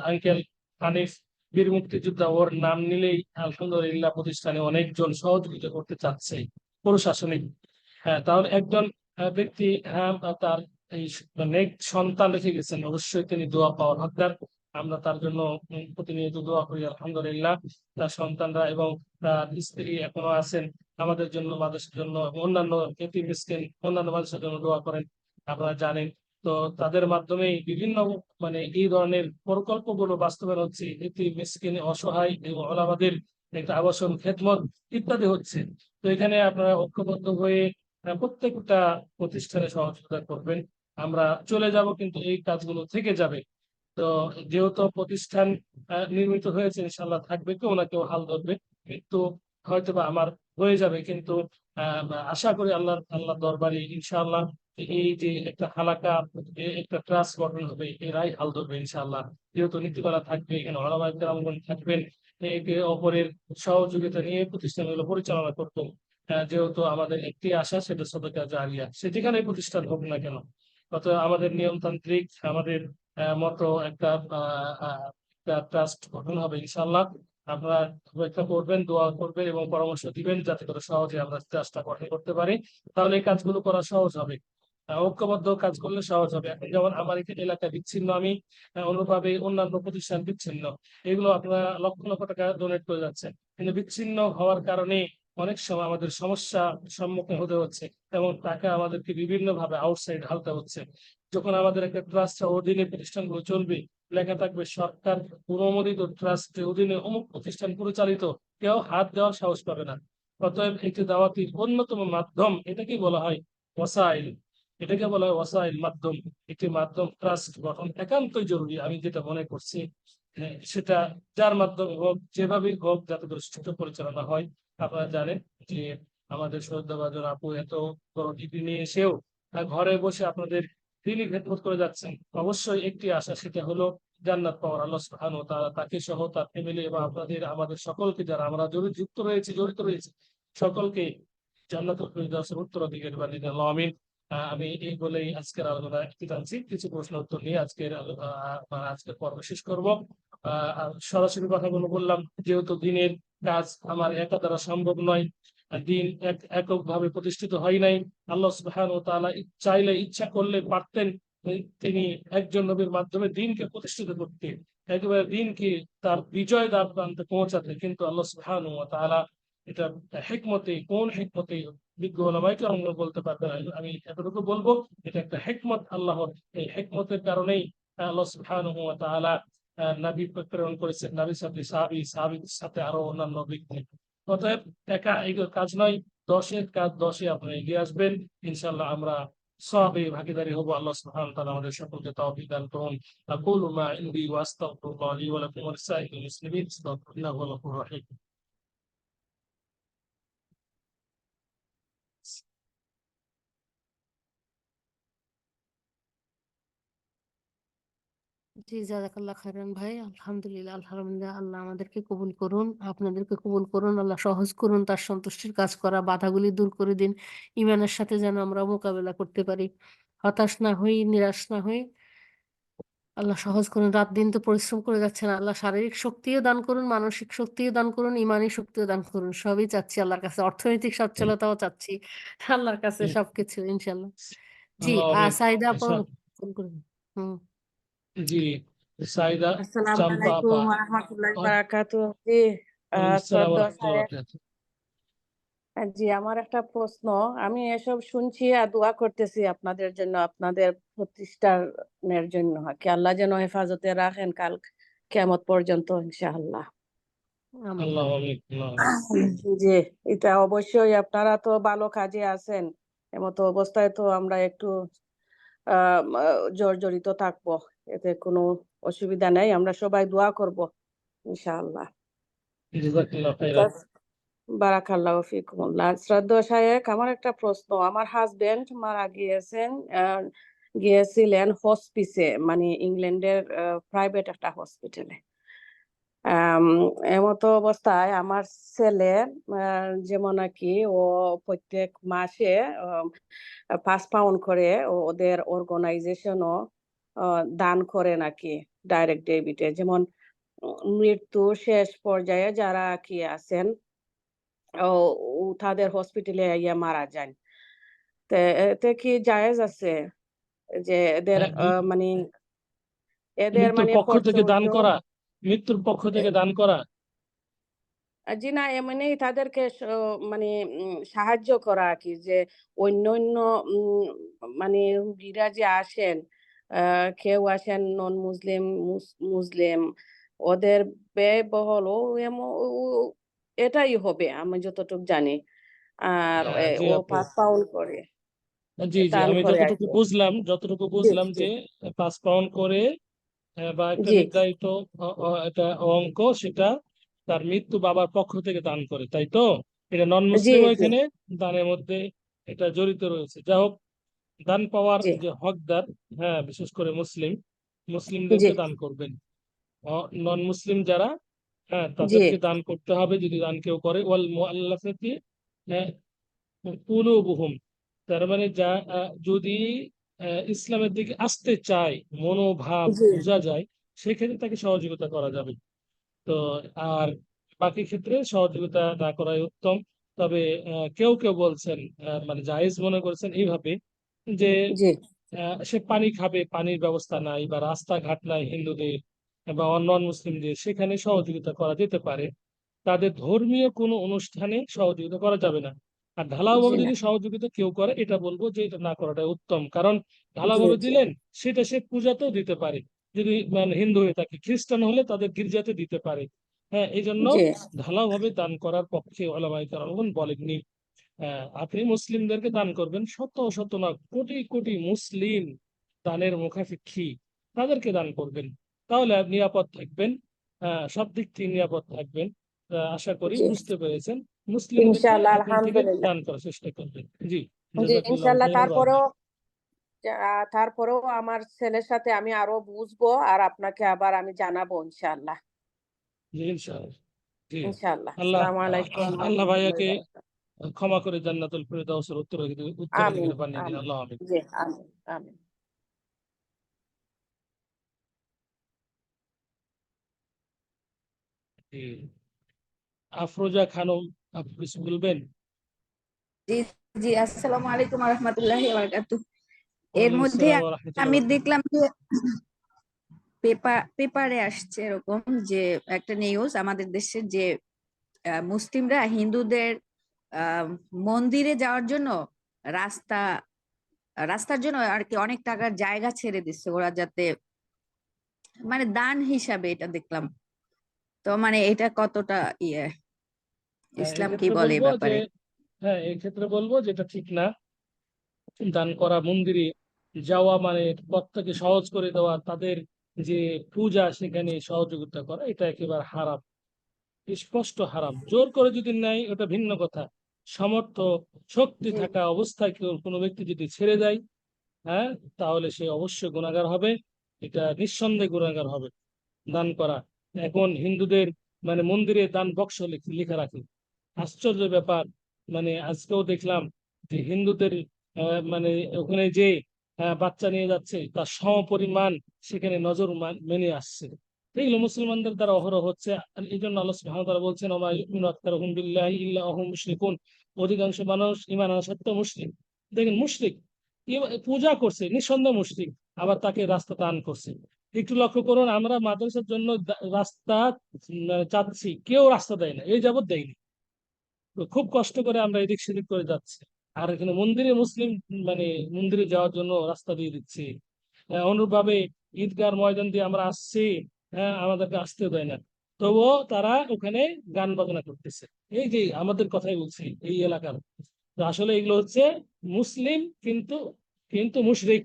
আঙ্কেল হানিফ বীর মুক্তিযোদ্ধা, ওর নাম নিলেই আলহামদুলিল্লাহ প্রতিষ্ঠানে অনেকজন সহযোগিতা করতে চাচ্ছে প্রশাসনিক। হ্যাঁ, তাহলে একজন ব্যক্তি তার এই নেক সন্তান রেখে গেছেন, অবশ্যই তিনি দোয়া পাওয়ার হকদার। আমরা তার জন্য প্রতিনিয়ত দোয়া করি আলহামদুলিল্লাহ। তার সন্তানরা এবং তার স্ত্রী এখনো আছেন, আমাদের জন্য, মাদ্রাসার জন্য, অন্যান্য এতিম মিসকিন অন্যান্য মাদ্রাসার জন্য দোয়া করেন, আপনারা জানেন। তো তাদের মাধ্যমেই বিভিন্ন মানে এই ধরনের প্রকল্পগুলো বাস্তবায়ন হচ্ছে, এতে মিসকিন, অসহায় এবং ওলামাদের একটা আবাসন, খেদমত ইত্যাদি হচ্ছে। তো এখানে আপনারা ঐক্যবদ্ধ হয়ে প্রত্যেকটা প্রতিষ্ঠানে সহযোগিতা করবেন। আমরা চলে যাব কিন্তু এই কাজগুলো থেকে যাবে। তো যেহেতু প্রতিষ্ঠান নির্মিত হয়েছে, ইনশাল্লাহ থাকবে, কেউ না কেউ হাল ধরবে, কিন্তু হয়তো বা আমার হয়ে যাবে, কিন্তু আশা করি আল্লাহ আল্লাহ দরবারে ইনশাআল্লাহ এই যে একটা হালাকা, একটা ট্রাস্ট গঠন হবে, এরাই হাল ধরবে ইনশাআল্লাহ। যেহেতু নীতিমালা থাকবে, এখানে ওলামায়ে কেরামগণ থাকবেন, একে অপরের সহযোগিতা নিয়ে প্রতিষ্ঠানগুলো পরিচালনা করতো। যেহেতু আমাদের একটি আশা, সেটা সদকা জারিয়া, সে যেখানে প্রতিষ্ঠান হোক না কেন। অতএব আমাদের নিয়মতান্ত্রিক, আমাদের মতো একটা ট্রাস্ট গঠন হবে ইনশাআল্লাহ। আপনারা অপেক্ষা করবেন, দোয়া করবেন এবং পরামর্শ দিবেন, যাতে করে সহজে আমরা ট্রাস্টটা গঠন করতে পারি। তাহলে এই কাজগুলো করা সহজ হবে। ঐক্যবদ্ধ কাজ করলে সহজ হবে। এখন যেমন আমার এলাকা বিচ্ছিন্ন, আমি অনুভাবে অন্যান্য প্রতিষ্ঠান বিচ্ছিন্ন, এগুলো আপনারা লক্ষ লক্ষ টাকা ডোনেট করে যাচ্ছেন, কিন্তু বিচ্ছিন্ন হওয়ার কারণে অনেক সময় আমাদের সমস্যা সম্মুখীন হতে হচ্ছে, এবং টাকা আমাদেরকে বিভিন্ন ভাবে আউটসাইড ঢালতে হচ্ছে। যখন আমাদের একটা ট্রাস্ট অধীনে প্রতিষ্ঠানগুলো চলবে, লেখা থাকবে সরকার অনুমোদিত ট্রাস্টের অধীনে অমুক প্রতিষ্ঠান পরিচালিত, কেউ হাত দেওয়ার সাহস পাবে না। অতএব একটি দাওয়াতির অন্যতম মাধ্যম, এটাকে বলা হয় ওয়াসাইল, এটাকে বলা হয় ওয়াসাইল, মাধ্যম। একটি মাধ্যম ট্রাস্ট গঠন একান্তই জরুরি, আমি যেটা মনে করছি। সেটা যার মাধ্যমে হোক, যেভাবেই হোক, যাতে করে সুষ্ঠু পরিচালনা হয়। আপনারা জানেন যে আমাদের শ্রদ্ধাভাজন আপু এত বড় ডিগ্রি নিয়ে এসেও ঘরে বসে আপনাদের দিনই খেদমত করে যাচ্ছেন। অবশ্যই একটি আশা, সেটা হলো জান্নাত পাওয়ার। আল্লাহ সুবহানাহু ওয়া তাআলা তাকে সহ, তার ফ্যামিলি এবং আপনাদের, আমাদের সকলকে, যারা আমরা জড়িত রয়েছে সকলকে জান্নাতুল ফিরদাউসের উত্তরাধিকারী বানিয়ে দেন, আল্লাহ আমিন। আমি এই বলেই আজকের আলোচনা টানছি, কিছু প্রশ্ন উত্তর নিয়ে আজকের পর্ব শেষ করব। সরাসরি কথাগুলো বললাম, যেহেতু দিনের কাজ আমার একা দ্বারা সম্ভব নয়, দিন এককভাবে প্রতিষ্ঠিত হয় নাই। আল্লাহ সুবহানাহু ওয়া তাআলা চাইলে, ইচ্ছা করলে পারতেন তিনি একজন নবীর মাধ্যমে দিনকে প্রতিষ্ঠিত করতে, একেবারে দিনকে তার বিজয় দ্বার প্রান্তে পৌঁছাতে, কিন্তু আল্লাহ সুবহানাহু ওয়া তাআলা এটা হিকমতে, কোন হিকমতে, বিজ্ঞ ওলামায়ে কেরাম বলতে পারবেন, আমি এতটুকু বলবো, এটা একটা হিকমত আল্লাহর। এই হিকমতের কারণেই আল্লাহ সুবহানাহু ওয়া তাআলা নবী প্রেরণ করেছেন, নবীর সাথে সাহাবীর সাথে আরো অন্যান্য ব্যক্তি। অতএব একা এই কাজ নয়, 10-এর কাজ 10-এ আপনারা এগিয়ে আসবেন, ইনশাআল্লাহ আমরা সওয়াবে ভাগীদারি হব। আল্লাহ সুবহানাহু ওয়া তাআলা আমাদের সকলকে তৌফিক দান করুন। আকুলু মা ইনদি ওয়া আস্তাগফিরুল্লাহ লি ওয়া লাকুম ওয়া লিসাইরিল মুসলিমিন, আস্তাগফিরুল্লাহ ওয়া লাকুম রহিম। জি, জাযাকাল্লাহ খাইরান ভাই। আলহামদুলিল্লাহ, আলহামদুলিল্লাহ। আল্লাহ আমাদেরকে কবুল করুন, আপনাদেরকে কবুল করুন। আল্লাহ সহজ করুন তার সন্তুষ্টির কাজ করা, বাধাগুলি দূর করে দিন। ঈমানের সাথে যেন আমরা মোকাবেলা করতে পারি। হতাশ না হই, নিরাশ না হই। আল্লাহ সহজ করুন। রাত দিন তো পরিশ্রম করে যাচ্ছেন। আল্লাহ শারীরিক শক্তিও দান করুন, মানসিক শক্তিও দান করুন, ঈমানি শক্তিও দান করুন। সবই চাচ্ছি আল্লাহর কাছে। অর্থনৈতিক সচ্ছলতাও চাচ্ছি আল্লাহর কাছে, সবকিছু ইনশাআল্লাহ। জি, আল্লাহ আমিন। সাইদা আপা আচ্ছা, ফোন করুন। হুম। জি, সাইদা আসসালামু চাম্পা আলাইকুম আপা। ওয়া রাহমাতুল্লাহি ওয়া বারাকাতুহু। জি, ওয়ালাইকুম আসসালাম ওয়া শ্রদ্ধা রাহমাতুল্লাহি ওয়া সাহেব। বারাকাতুহু। জি, আমার একটা প্রশ্ন। আমি এসব শুনছি আর দোয়া করতেছি আপনাদের জন্য, আপনাদের প্রতিষ্ঠানের জন্য। কি আল্লাহ যেন হেফাজতে রাখেন। কিয়ামত পর্যন্ত ইনশাআল্লাহ। আমিন। আল্লাহ আমিন, আল্লাহ আমিন। জি, এটা অবশ্যই আপনারা তো ভালো কাজে আছেন। এমতো অবস্থায় তো আমরা একটু জর্জরিত থাকবো। এতে কোনো অসুবিধা নাই। আমরা সবাই দোয়া করব ইনশাআল্লাহ। জাযাকাল্লাহু খাইরান। বারাকাল্লাহু ফিকুমুল্লাহ। শ্রদ্ধেয় শায়েখ, আমার একটা প্রশ্ন। আমার হাসব্যান্ড মারা গিয়েছেন, গিয়েছিলেন হসপিসে, মানে ইংল্যান্ডের প্রাইভেট একটা হসপিটালে। এমতো অবস্থায় আমার ছেলে যেমন নাকি ও প্রত্যেক মাসে 5 পাউন্ড করে ওদের অর্গানাইজেশনও দান করে নাকি ডাইরেক্ট ডেবিটে। যেমন মৃত্যু শেষ পর্যায়ে যারা কি আছেন, ও তাদের হসপিটালে ইয়ে মারা যান। তো এতে কি জায়েজ আছে যে এদের হ্যাঁ, মানে এদের মৃত্যুর মানে পক্ষ থেকে দান খরচ করা, মৃত্যুর পক্ষ থেকে দান করা। জি না, এমনি তাদেরকে মানে সাহায্য করা আরকি, যে অন্যান্য মানে রুগীরা যে আসেন, কেউ আসেন নন মুসলিম, মুসলিম, ওদের ব্যয়বহুল এটাই হবে আমি যতটুকু জানি। আর জি ও আপু, 5 পাউন্ড করে জি জি, দান আমি করে যতটুকু আরকি। বুঝলাম, যতটুকু জি, বুঝলাম জি, যে 5 পাউন্ড করে বা একটা জি, নির্ধারিত একটা অঙ্ক, সেটা তার মৃত্যু বাবার পক্ষ থেকে দান করে, তাই তো? এটা নন জি, মুসলিম জি, এখানে দানের মধ্যে এটা জড়িত রয়েছে। যা হোক, দান পাওয়ার জি, যে হকদার, হ্যাঁ, বিশেষ করে জি, মুসলিমদেরকে দান করবেন। নন মুসলিম যারা, হ্যাঁ, জি, তাদেরকে দান করতে হবে যদি দান কেউ করে। ওয়াল মুআল্লাফাতি কুলুবুহুম, তার মানে যা যদি ইসলামের দিকে আসতে চায়, মনোভাব জি, বোঝা যায়, সেক্ষেত্রে তাকে সহযোগিতা করা যাবে। তো আর বাকি ক্ষেত্রে সহযোগিতা না করাই উত্তম। তবে কেউ কেউ বলছেন, মানে জায়েজ মনে করেছেন এইভাবে যে জি, সে পানি খাবে, পানির ব্যবস্থা নাই বা রাস্তাঘাট নাই হিন্দুদের বা নন মুসলিমদের, সেখানে সহযোগিতা করা যেতে পারে। তাদের ধর্মীয় কোনো অনুষ্ঠানে সহযোগিতা করা যাবে না। আর জি ঢালাওভাবে না, যদি সহযোগিতা কেউ করে, এটা বলবো যে এটা না করাটাই উত্তম। কারণ জি, ঢালাওভাবে জি, দিলেন, সেটা সে পূজাতেও দিতে পারে। যদি মানে হিন্দু হয়ে থাকে, খ্রিস্টান হলে তাদের গির্জাতে দিতে পারে। হ্যাঁ, এই জন্য জি, ঢালাওভাবে দান করার পক্ষে ওলামায়ে কেরাম বলেননি। আপনি মুসলিমদেরকে দান করবেন, শত শত না, কোটি কোটি মুসলিম দানের মুখাপেক্ষী, তাদেরকে দান করবেন। তাহলে আপনি নিরাপদ থাকবেন, সব দিক থেকে নিরাপদ থাকবেন। আশা করি জি, বুঝতে পেরেছেন। মুসলিমদেরকে ইনশাআল্লাহ, এখন থেকে আলহামদুলিল্লাহ। দান করার চেষ্টা করবেন। জি, জি, জাযাকাল্লাহু ইনশাআল্লাহ। খাইরান ওয়া আমিন। তারপরেও আমার ছেলের সাথে আমি আরো বুঝবো, আর আপনাকে আবার আমি জানাবো ইনশাআল্লাহ। জি ইনশাআল্লাহ। জি, ইনশাআল্লাহ। আল্লাহ আসসালামু আলাইকুম ওয়া আল্লাহ রাহমাতুল্লাহি ভাইয়াকে ওয়া বারাকাতুহু। ক্ষমা করে জান্নাতুল ফেরদাউসের উত্তরাধিকারী আমিন, বানিয়ে দিন, আমিন। আল্লাহ আমিন। জি, আমিন, আমিন। জি, আফরোজা খানম, আপনি কিছু বলবেন? জি জি, আসসালামু আলাইকুম ওয়া রাহমাতুল্লাহি ওয়া বারাকাতুহু। এর ওয়ালাইকুম মধ্যে আসসালাম ওয়া রাহমাতুল্লাহি আমি ওয়া বারাকাতুহু। দেখলাম যে পেপারে আসছে এরকম, যে একটা নিউজ আমাদের দেশের, যে মুসলিমরা হিন্দুদের আহ, মন্দিরে যাওয়ার জন্য রাস্তা রাস্তার জন্য আর কি অনেক টাকার জায়গা ছেড়ে দিচ্ছে ওরা, যাতে মানে দান হিসাবে। এটা দেখলাম, তো মানে এটা কতটা ইয়ে, ইসলাম কি এক্ষেত্রে বলে এই বলবো যে, ব্যাপারে? হ্যাঁ, এক্ষেত্রে বলবো যেটা ঠিক না। দান করা, মন্দিরে যাওয়া মানে পথটাকে সহজ করে দেওয়া, তাদের যে পূজা সেখানে সহযোগিতা করা, এটা একেবারে হারাম, স্পষ্ট হারাম। জোর করে যদি নেয় ওটা ভিন্ন কথা। সমর্থ, শক্তি জি, থাকা অবস্থায় কেউ কোনো ব্যক্তি যদি ছেড়ে দেয়, হ্যাঁ, তাহলে সে অবশ্যই গুনাহগার হবে। এটা নিঃসন্দেহে গুনাহগার হবে দান করা। এখন হিন্দুদের মানে মন্দিরে দান বাক্স লেখা রাখে, আশ্চর্য ব্যাপার। মানে আজকেও দেখলাম যে হিন্দুদের মানে ওখানে যে বাচ্চা নিয়ে যাচ্ছে, তার সমপরিমাণ সেখানে নজর মেনে আসছে। এগুলো মুসলমানদের দ্বারা অহরহ হচ্ছে। আর এই জন্য আল্লাহ সুবহানাহু ওয়া তাআলা বলছেন, ওমা ইউমিনু আকতারুহুম বিল্লাহি ইল্লা ওয়াহুম মুশরিকুন, অধিকাংশ মানুষ ঈমান আনা সত্ত্বেও মুশরিক। দেখেন, মুশরিক পূজা করছে, নিঃসন্দেহে মুশরিক, আবার তাকে রাস্তা দান করছে। একটু লক্ষ্য করুন, আমরা মাদ্রাসার জন্য রাস্তা চাচ্ছি, কেউ রাস্তা দেয় না, এই যাবৎ দেয়নি। তো খুব কষ্ট করে আমরা এদিক সেদিক করে যাচ্ছি, আর এখানে মন্দিরে মুসলিম মানে মন্দিরে যাওয়ার জন্য রাস্তা দিয়ে দিচ্ছি। অনুরূপভাবে ঈদগাহ ময়দান দিয়ে আমরা আসছি, হ্যাঁ, আমাদেরকে আসতে দেয় না, তবুও তারা ওখানে গান বাজনা করতেছে। এই যে আমাদের কথাই বলছি, এই এলাকার। তো আসলে এগুলো হচ্ছে মুসলিম, কিন্তু কিন্তু মুশরিক,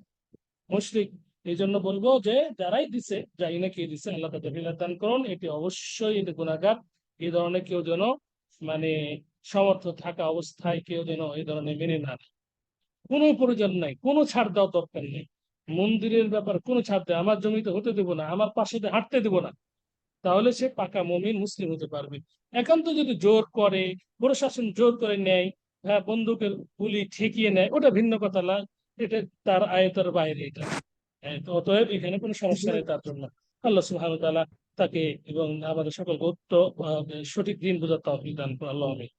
মুশরিক। এই জন্য বলবো যে যারাই দিছে, যাই না কে দিছে, আল্লাহ তাদের হৃদয় দান করুন। এটি অবশ্যই এটি গুনাহগার। এই ধরনের কেউ যেন মানে সমর্থ থাকা অবস্থায় কেউ যেন এই ধরনের মেনে না নেয়। কোনো প্রয়োজন নাই, কোনো ছাড় দেওয়ার দরকার নেই। মন্দিরের ব্যাপার কোনো ছাড় দেয়, আমার জমিতে হতে দেবো না, আমার পাশে দিয়ে হাঁটতে দেবো না, তাহলে সে পাকা মুমিন মুসলিম হতে পারবে। একান্ত যদি জোর করে, প্রশাসন জোর করে নেয়, হ্যাঁ, বন্দুকের গুলি ঠেকিয়ে নেয়, ওটা ভিন্ন কথা না, এটা তার আয়ত্তের বাইরে এটা। তো অতএব এখানে কোনো সমস্যা নেই তার জন্য। আল্লাহ সুবহানাহু ওয়া তাআলা তাকে এবং আমাদের সকলকে সঠিক দিন বোঝার তৌফিক দান করুন। আল্লাহ আমিন।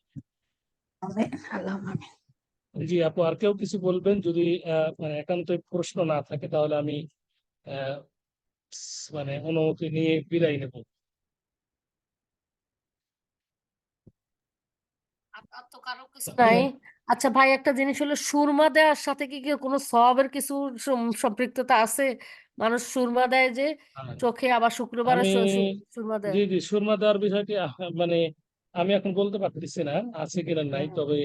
আল্লাহ জি আপু, আর কেউ কিছু বলবেন? যদি মানে একান্তই প্রশ্ন না থাকে তাহলে আমি আহ, মানে অনুমতি নিয়ে বিদায় নেব। আর তো কারো কিছু নাই। আচ্ছা ভাই, একটা জিনিস হলো, সুরমা দেওয়ার সাথে কি কি কোনো সওয়াবের কিছু সম্পৃক্ততা আছে? মানুষ সুরমা দেয় যে চোখে, আবার শুক্রবারে আমি সুরমা দেয়। জি জি, সুরমা দেওয়ার বিষয়টি মানে আমি এখন বলতে পারতেছি না আছে কিনা নাই, হ্যাঁ, তবে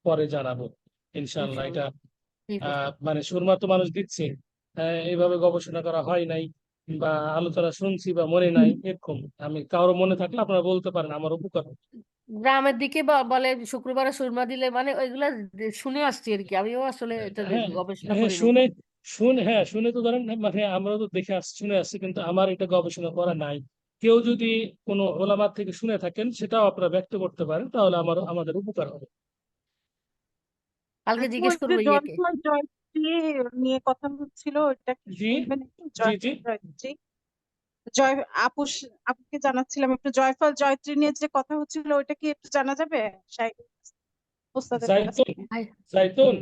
পরে জানাবো ইনশাআল্লাহ। এটা ইনশাল্লাহ, ঠিক আছে। মানে সুরমা তো মানুষ দিচ্ছে, এইভাবে গবেষণা করা হয় নাই বা আলোচনা শুনছি বা মনে নাই এরকম। আমি কারো মনে থাকলে আপনারা বলতে পারেন, আমার উপকার হবে। গ্রামের দিকে বলে শুক্রবারে সুরমা দিলে, মানে ওইগুলা শুনে আসছি আর কি, আমিও আসলে এটা হ্যাঁ গবেষণা হ্যাঁ, করি নাই। শুনে তো ধরেন, মানে আমরা তো দেখে আসছি, শুনে আসছি, কিন্তু আমার এটা গবেষণা করা নাই। কেউ যদি কোনো ওলামার থেকে শুনে থাকেন, সেটাও আপনারা ব্যক্ত করতে পারেন, তাহলে আমাদের উপকার হবে। কালকে আপু, জিজ্ঞেস ওই যে করবো ইয়েকে। জয়ফল জয়ত্রী নিয়ে কথা হচ্ছিল, ওটা কি জি বলবেন একটু? জি জি জয়ফল জয়ত্রী, জয় আপু, আপুকে জানাচ্ছিলাম একটু, জয়ফল জয়ত্রী নিয়ে যে কথা হচ্ছিল ওইটা কি একটু জানা যাবে ওস্তাদের কাছ জাইতুন, থেকে? ভাই, জাইতুন।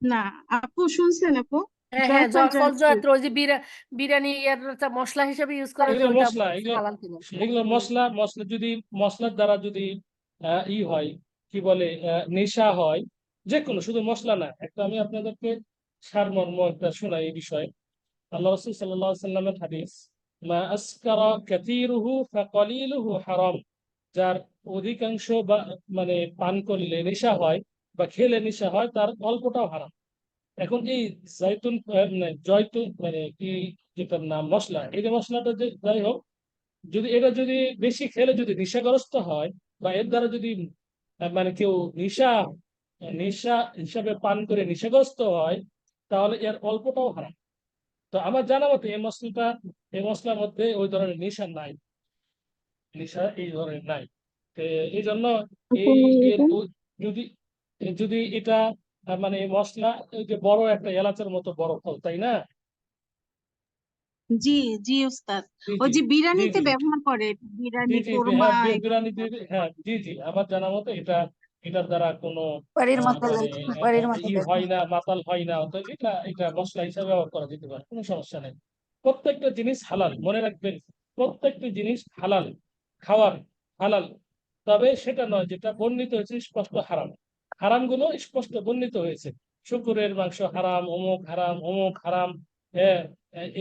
না আপু, শুনছেন আপু? হ্যাঁ হ্যাঁ, জয়ফল জয়ফল জয়ত্রী। জয়ত্রী, ওই যে বিরিয়ানি এর একটা মশলা হিসেবে ইউজ করে, যে এগুলো ওইটা মশলা, এগুলো হালাল কিনা। এগুলো মশলা, যদি মশলার দ্বারা যদি হয়, কি বলে, নেশা হয়, যে কোনো, শুধু মশলা না। একটা আমি আপনাদেরকে সারমর্ম একটা শোনাই এই বিষয়ে। আল্লাহ রাসূল সাল্লাল্লাহু আলাইহি সাল্লামের হাদিস, মা আসকারা কাসীরুহু ফাকালিলুহু হারাম। যার অধিকাংশ বা মানে পান করলে নেশা হয় বা খেলে নেশা হয়, তার অল্পটাও হারাম। এখন এই জাইতুন মানে জয়তুন মানে কি, যেটার নাম মশলা, এই যে মশলাটা, যে যাই হোক, যদি এটা যদি বেশি খেলে যদি নেশাগ্রস্ত হয়, বা এর দ্বারা যদি মানে কেউ নেশা নেশা হিসাবে পান করে নেশাগ্রস্ত হয়, তাহলে এর অল্পটাও হারাম। তো আমার জানা মতে এই মশলার মধ্যে ওই ধরনের নেশা নাই, নেশা এই ধরনের নাই। তো এই জন্য এই এর যদি যদি এটা মানে মশলা, এই যে বড় একটা এলাচের মতো বড় ফল, তাই না? জি জি ওস্তাদ, জি ওই জি যে জি বিরিয়ানিতে জি ব্যবহার করে, জি বিরিয়ানি জি কোরমা হ্যাঁ, এগুলো বিরিয়ানি দিয়ে, হ্যাঁ জি জি, আমার জানা মতো এটার দ্বারা কোনো বাড়ির মতো মানে বাড়ির মতো হয় না, মাতাল হয় না, তো এটা মশলা হিসাবে ব্যবহার করা যেতে পারে, কোনো সমস্যা নেই। প্রত্যেকটা জিনিস হালাল, মনে রাখবেন, প্রত্যেকটা জিনিস হালাল, খাওয়ার হালাল। তবে সেটা নয় যেটা বর্ণিত হয়েছে স্পষ্ট হারাম। হারাম গুলো স্পষ্ট বর্ণিত হয়েছে, শুকুরের মাংস হারাম, অমুক হারাম, অমুক হারাম, হ্যাঁ,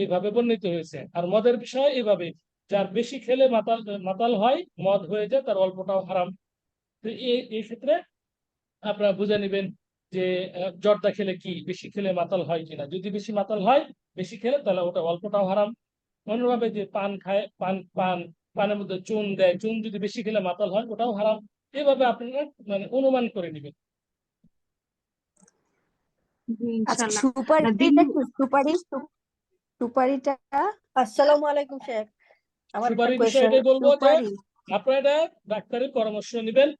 এইভাবে বর্ণিত হয়েছে। আর মদের বিষয় এইভাবে, যার বেশি খেলে মাতাল মাতাল হয়, মদ হয়ে যায়, তার অল্পটাও হারাম। তো এই ক্ষেত্রে আপনারা বুঝে নেবেন যে জর্দা খেলে কি বেশি খেলে মাতাল হয় কিনা। যদি বেশি মাতাল হয়, বেশি খেলে, তাহলে ওটা অল্পটাও হারাম। অন্যভাবে যে পান খায়, পানের মধ্যে চুন দেয়, চুন যদি বেশি খেলে মাতাল হয়, ওটাও হারাম। এভাবে আপনারা মানে অনুমান করে নেবেন। জি, আচ্ছা, ইনশাল্লাহ। দিন সুপারিটা কি? সুপারিটা আসসালামু আলাইকুম শেখ। আমার একটা সুপারির বিষয়ে কোয়েশ্চেন। এটাই বলবো যে সুপারি আপনারা এটা ডাক্তারের পরামর্শ নেবেন।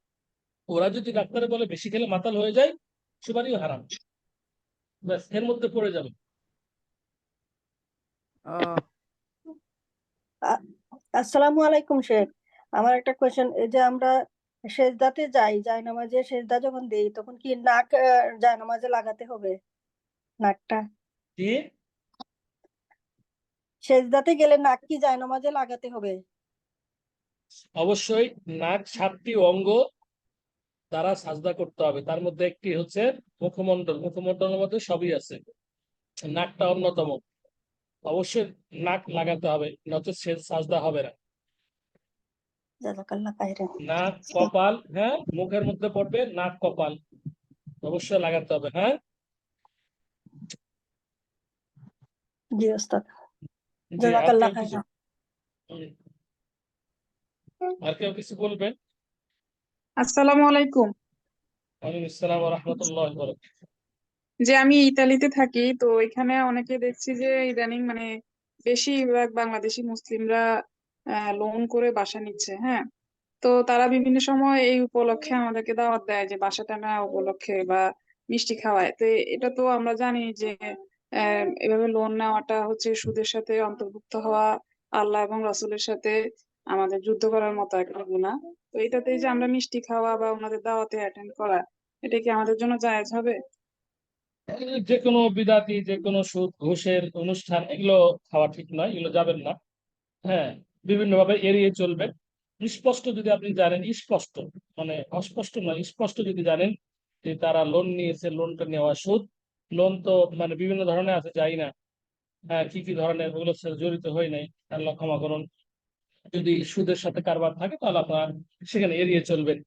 ওরা যদি ডাক্তারে বলে বেশি খেলে মাতাল হয়ে যায়, সুপারিও হারাম, ব্যাস এর মধ্যে পড়ে যাবে। আসসালামু আলাইকুম শেখ। আমার একটা কোয়েশ্চেন, এই যে আমরা সেজদাতে যাই, জায়নামাজে সেজদা যখন দেই, তখন কি নাক জায়নামাজে লাগাতে হবে? নাকটা কি? সেজদাতে গেলে নাক কি জায়নামাজে লাগাতে হবে? অবশ্যই। নাক 7টি অঙ্গ দ্বারা সাজদা করতে হবে, তার মধ্যে একটি হচ্ছে মুখমণ্ডল। মুখমণ্ডলের মধ্যে সবই আছে, নাকটা অন্যতম। অবশ্যই নাক লাগাতে হবে, নচেত সাজদা হবে না। জাজাকাল্লাহ খাইরান। নাক কপাল, হ্যাঁ, মুখের মধ্যে পড়বে, নাক কপাল অবশ্যই লাগাতে হবে। হ্যাঁ, জি ওস্তাদ, জি। আর জাজাকাল্লাহ কেউ কিছু খাইরান। আর কেউ কিছু বলবেন? আসসালামু আলাইকুম। ওয়ালাইকুম আসসালাম ওয়া রাহমাতুল্লাহি ওয়া বারাকাতুহু। যে আমি ইতালিতে থাকি, তো এখানে অনেকে দেখছি যে ইদানিং মানে বেশিরভাগ বাংলাদেশি মুসলিমরা লোন করে বাসা নিচ্ছে। হ্যাঁ, তো তারা বিভিন্ন সময় এই উপলক্ষে আমাদেরকে দাওয়াত দেয় যে বাসা টানা উপলক্ষে বা মিষ্টি খাওয়ায়। তো এটা তো আমরা জানি যে এভাবে লোন নেওয়াটা হচ্ছে সুদের সাথে অন্তর্ভুক্ত হওয়া, আল্লাহ এবং রাসূলের সাথে আমাদের যুদ্ধ করার মতো একটা গুনাহ। তো এটাতে যে আমরা মিষ্টি খাওয়া বা ওনাদের দাওয়াতে অ্যাটেন্ড করা, এটা কি আমাদের জন্য জায়েজ হবে? যে কোনো বিদাতি, যে কোনো সুদ ঘুষের অনুষ্ঠান, এগুলো খাওয়া ঠিক নয়, এগুলো যাবেন না। হ্যাঁ, বিভিন্ন ভাবে এড়িয়ে চলবেন। স্পষ্ট যদি আপনি জানেন, স্পষ্ট মানে অস্পষ্ট নয়, স্পষ্ট যদি জানেন যে তারা লোন নিয়েছে, লোনটা নেওয়া সুদ। লোন তো মানে বিভিন্ন ধরনের আছে, যাই না। হ্যাঁ, কি কি ধরনের, ওগুলোর সাথে জড়িত হয়ে নাই, আল্লাহ ক্ষমা করুন। যদি সুদের সাথে কারবার থাকে তাহলে আপনার সেখানে এড়িয়ে চলবেন।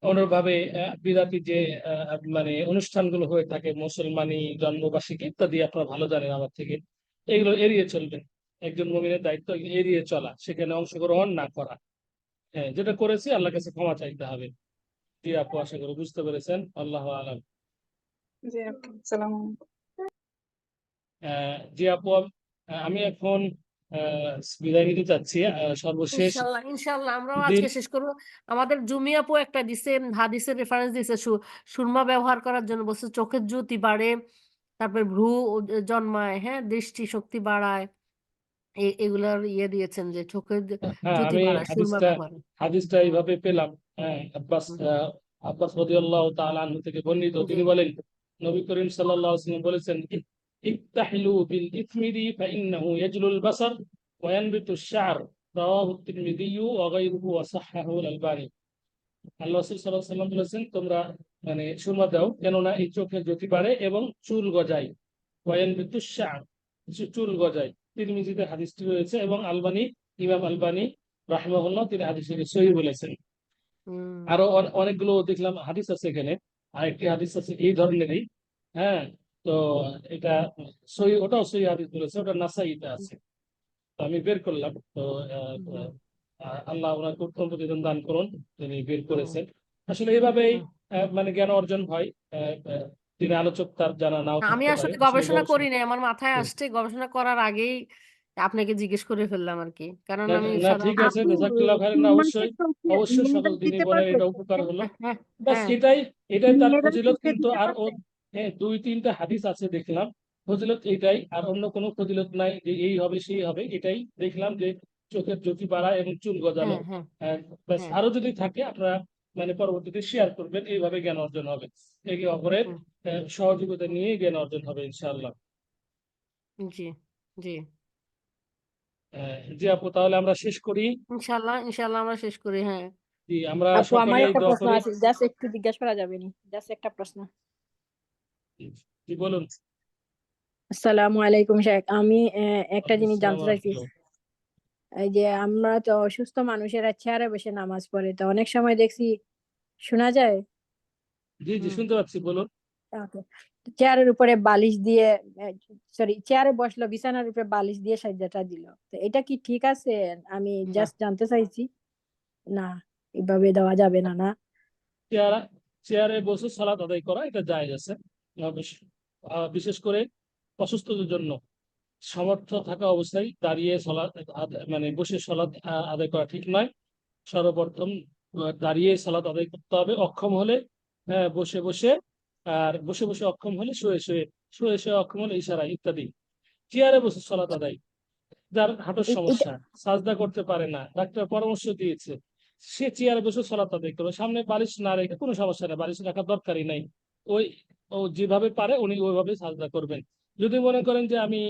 অনুরূপভাবে বিরাতি যে মানে অনুষ্ঠানগুলো হয়ে থাকে, মুসলমানি জন্মবার্ষিকী ইত্যাদি, আপনারা ভালো জানেন আমার থেকে, এগুলো এড়িয়ে চলবেন। একজন মুমিনের দায়িত্ব এড়িয়ে চলা, সেখানে অংশগ্রহণ না করা। হ্যাঁ, যেটা করেছি আল্লাহর কাছে ক্ষমা চাইতে হবে। জি আপু, আশা করি বুঝতে পেরেছেন। আল্লাহ আলাম। জি, ওকে, আসসালামু আলাইকুম। জি আপু, আমি এখন বিদায় নিতে চাচ্ছি। সর্বশেষ ইনশাল্লাহ ইনশাল্লাহ আমরাও দিন। আজকে শেষ করবো। আমাদের জুমি আপু একটা দিছে, হাদিসের রেফারেন্স দিছে, সুরমা ব্যবহার করার জন্য বলছে চোখের জ্যোতি বাড়ে, তারপর ভ্রু জন্মায়, হ্যাঁ, দৃষ্টি শক্তি বাড়ায়। এগুলার ইয়ে দিয়েছেন যে চোখের হ্যাঁ, জ্যোতি আমি বাড়ায় সুরমা ব্যবহারে। হাদিসটা হুম, এইভাবে পেলাম। হ্যাঁ, হুম, আব্বাস রাদিয়াল্লাহু তাআলা আনহু থেকে বর্ণিত, জি, তিনি বলেন নবী করিম সাল্লাল্লাহু আলাইহি ওয়াসাল্লাম বলেছেন, ইত্তাহিলু বিল ইথমিরি ফাইন্নাহু ইয়াজলুল বাসার ওয়া ইয়ানবিতু আশ-শা'r। রাওয়াহু তিরমিযী ওয়া গায়রুহু ওয়া সাহহাহু আল-আলবানী। আল্লাহ রাসূল সাল্লাল্লাহু আলাইহি ওয়াসাল্লাম বলেছেন, তোমরা মানে সুরমা দাও, কেননা এই চোখের জ্যোতি বাড়ে এবং চুল গজায়। ওয়া ইয়ানবিতু আশ-শা'r, চুল গজায়। তিরমিজিতে হাদিসটি রয়েছে এবং ইমাম আলবানী রাহিমাহুল্লাহ তিনি হাদিসটিকে সহিহ বলেছেন। হুম, আরো অনেকগুলো দেখলাম হাদিস আছে এখানে। আরেকটি হাদিস আছে এই ধরনেরই। হ্যাঁ, তো এটা সহিহ, ওটাও সহিহ হাদিস বলেছে, ওটা নাসাইতে আছে। তো আমি বের করলাম। তো হুম, আল্লাহ ওনাকে উত্তম প্রতিদান দান করুন, তিনি বের হুম, করেছেন। আসলে এইভাবেই হুম। মানে জ্ঞান অর্জন হয়। তিনি আলোচক, তার জানা নাও আমি থাকতে পারে, আসলে আসলে গবেষণা করি গবেষণা। নাই, আমার মাথায় আসছে গবেষণা করার আগেই আপনাকে জিজ্ঞেস করে ফেললাম আর কি, কারণ না, আমি না, ঠিক সাধারণত আছে, আপু, জাযাকাল্লাহ খাইরান। সুরমাকে অবশ্যই, চোখে অবশ্যই সকল মেয়েরা দিনী খেতে বোনের পারবে? এটা উপকার হলো। হ্যাঁ, হ্যাঁ, বাস হ্যাঁ, এটাই, এটাই তার মেয়েরা ফজিলত। চোখে কিন্তু দিতে আর ও, পারবে? হ্যাঁ, 2-3টা হাদিস আছে দেখলাম, ফজিলত এটাই, আর অন্য কোনো ফজিলত নাই যে এই হবে সেই হবে। এটাই দেখলাম যে চোখের জ্যোতি বাড়ায় এবং চুল গজালো। হ্যাঁ, হ্যাঁ, ব্যাস, হ্যাঁ, আরো যদি থাকে আপনারা মানে পরবর্তীতে শেয়ার করবেন, এইভাবে জ্ঞান অর্জন হবে। একে অপরের হুম, সহযোগিতা নিয়ে জ্ঞান অর্জন হবে ইনশাআল্লাহ। জি, জি, জি আপু, তাহলে আমরা শেষ করি। ইনশাল্লাহ ইনশাল্লাহ আমরা শেষ করি। হ্যাঁ, জি, আমরা আপু, আমার সকলেই একটা দোয়া প্রশ্ন করি। আছে, জাস্ট একটু জিজ্ঞাসা করা যাবে নি? জাস্ট একটা প্রশ্ন। জি বলুন। আসসালামু আলাইকুম শেখ, আমি একটা ওয়ালাইকুম জিনিস আসসালাম জানতে ওয়া চাইছি। রাহমাতুল্লাহ। এই যে আমরা তো অসুস্থ মানুষেরা চেয়ারে বসে নামাজ পড়ে, তো অনেক সময় দেখছি, শোনা যায়? জি, জি, হুম, শুনতে পাচ্ছি, বলুন। চেয়ারের উপরে বালিশ দিয়ে, সরি, চেয়ারে বসলো, বিছানার উপরে বালিশ দিয়ে সাজ্জাটা দিল, তো এটা কি ঠিক আছে? আমি না, জাস্ট জানতে চাইছি। না, এভাবে দেওয়া যাবে না, না? চেয়ারে চেয়ারে বসে সালাত আদায় করা এটা জায়েজ আছে। বিশেষ করে অসুস্থদের জন্য সামর্থ্য থাকা অবস্থায় দাঁড়িয়ে সালাত মানে বসে সালাত আদায় করা ঠিক নয়। সর্বপ্রথম দাঁড়িয়ে সালাত আদায় করতে হবে। অক্ষম হলে বসে বসে, আর বসে বসে অক্ষম হলে শুয়ে শুয়ে, শুয়ে শুয়ে অক্ষম হলে ইশারা ইত্যাদি। চেয়ারে বসে সালাত আদায়, যার হাঁটুর এটা সমস্যা, সাজদা করতে পারে না, ডাক্তার পরামর্শ দিয়েছে, সে চেয়ারে বসে সালাত আদায় করবে। সামনে বালিশ না রেখে কোনো সমস্যা নেই, বালিশ রাখার দরকারই নাই। ওই, ও যেভাবে পারে উনি ওইভাবে সাজদা করবেন। যদি মনে করেন যে আমি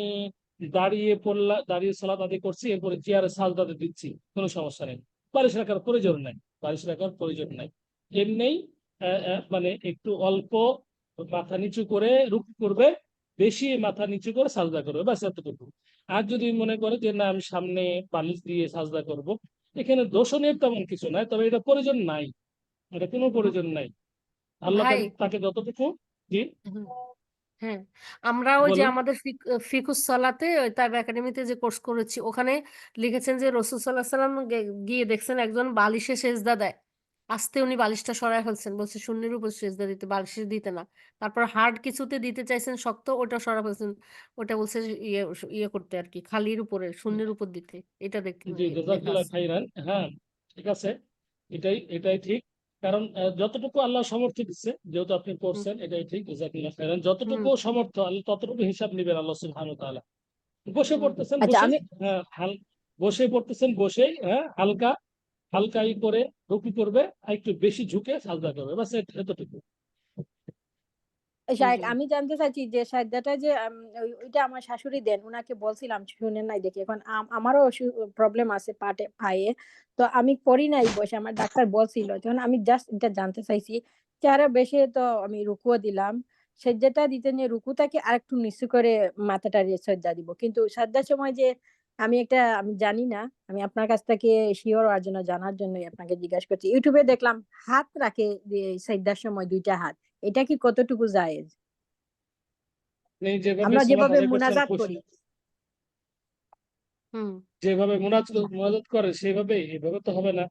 দাঁড়িয়ে সালাত আদায় করছি, এরপরে চেয়ারে সাজদাতে দিচ্ছি, কোনো সমস্যা নেই। বালিশ রাখার প্রয়োজন নাই, বালিশ রাখার প্রয়োজন নাই। এমনি মানে একটু অল্প মাথা নিচু করে রুকু করবে, বেশি মাথা নিচু করে সাজদা করবে, ব্যাস এতটুকু। আর যদি মনে করে যে না আমি সামনে বালিশ দিয়ে সাজদা করব, এখানে দোষণীয় তেমন কিছু নাই, তবে এটা প্রয়োজন নাই, এটা কোনো প্রয়োজন নাই। আল্লাহ ভাই তাকে যতটুকু। জি হুম, হ্যাঁ, আমরা ওই যে বলুন। আমাদের ফিকুস সালাতে ওই তাইব একাডেমিতে যে কোর্স করেছি ওখানে লিখেছেন যে রসুল সাল্লাহ সাল্লাম গিয়ে দেখছেন একজন বালিশে সেজদা দেয়, আস্তে উনি বালিশটা সরায় ফেলছেন, বলছে শূন্যের উপর সেজদা দিতে, বালিশে দিতে না। তারপর হার্ড কিছুতে দিতে চাইছেন শক্ত, ওটা সরা ফেলছেন, ওটা বলছে যে ইয়ে ইয়ে করতে আর কি, খালির উপরে শূন্যের উপর দিতে। এটা দেখতে জি লেখা জাযাকাল্লাহ আছে। খাইরান। হ্যাঁ ঠিক আছে, এটাই ঠিক। কারণ যতটুকু আল্লাহ সামর্থ্য দিচ্ছে, যেহেতু আপনি হুম করছেন, এটাই ঠিক। জাযাকাল্লাহ খাইরান। হুম যতটুকু সামর্থ্য আল্লাহ ততটুকু হিসাব নেবেন আল্লাহ সুবহানাহু ওয়া তাআলা। বসে হুম পড়তেছেন আচ্ছা বসে, আমি হ্যাঁ বসে পড়তেছেন বসেই, হ্যাঁ হালকা হালকা করে রুকু করবে, আর একটু বেশি ঝুঁকে সাজদা করবে, বাস এতটুকু। শায়েখ, জি আমি জানতে চাইছি যে সাজদাটা যে ওইটা আমার শাশুড়ি দেন, উনাকে বলছিলাম, শুনেন নাই দেখি। এখন আমারও প্রবলেম আছে পায়ে, তো আমি করি নাই বসে, আমার ডাক্তার বলছিল, যখন আমি জাস্ট এটা জানতে চাইছি। চেহারা বেশি তো আমি রুকুও দিলাম, সেজদাটা দিতে নিয়ে রুকুটাকে আরেকটু নিচু করে মাথাটা সজ্জা দিব, কিন্তু সাজদার সময় যে আমি জানি না, আমি আপনার কাছ থেকে শিওর হওয়ার জন্য, জানার জন্য আপনাকে জিজ্ঞাসা করছি। ইউটিউবে দেখলাম হাত রাখে সাজদার সময়, দুইটা হাত, এটা কি কতটুকু জায়েজ? আপনি যেভাবে আমরা সালাত যেভাবে আদায় করছেন মুনাজাত বসে, করি, হুম যেভাবে মুনাজাত করে সেভাবে, এভাবে তো হবে না।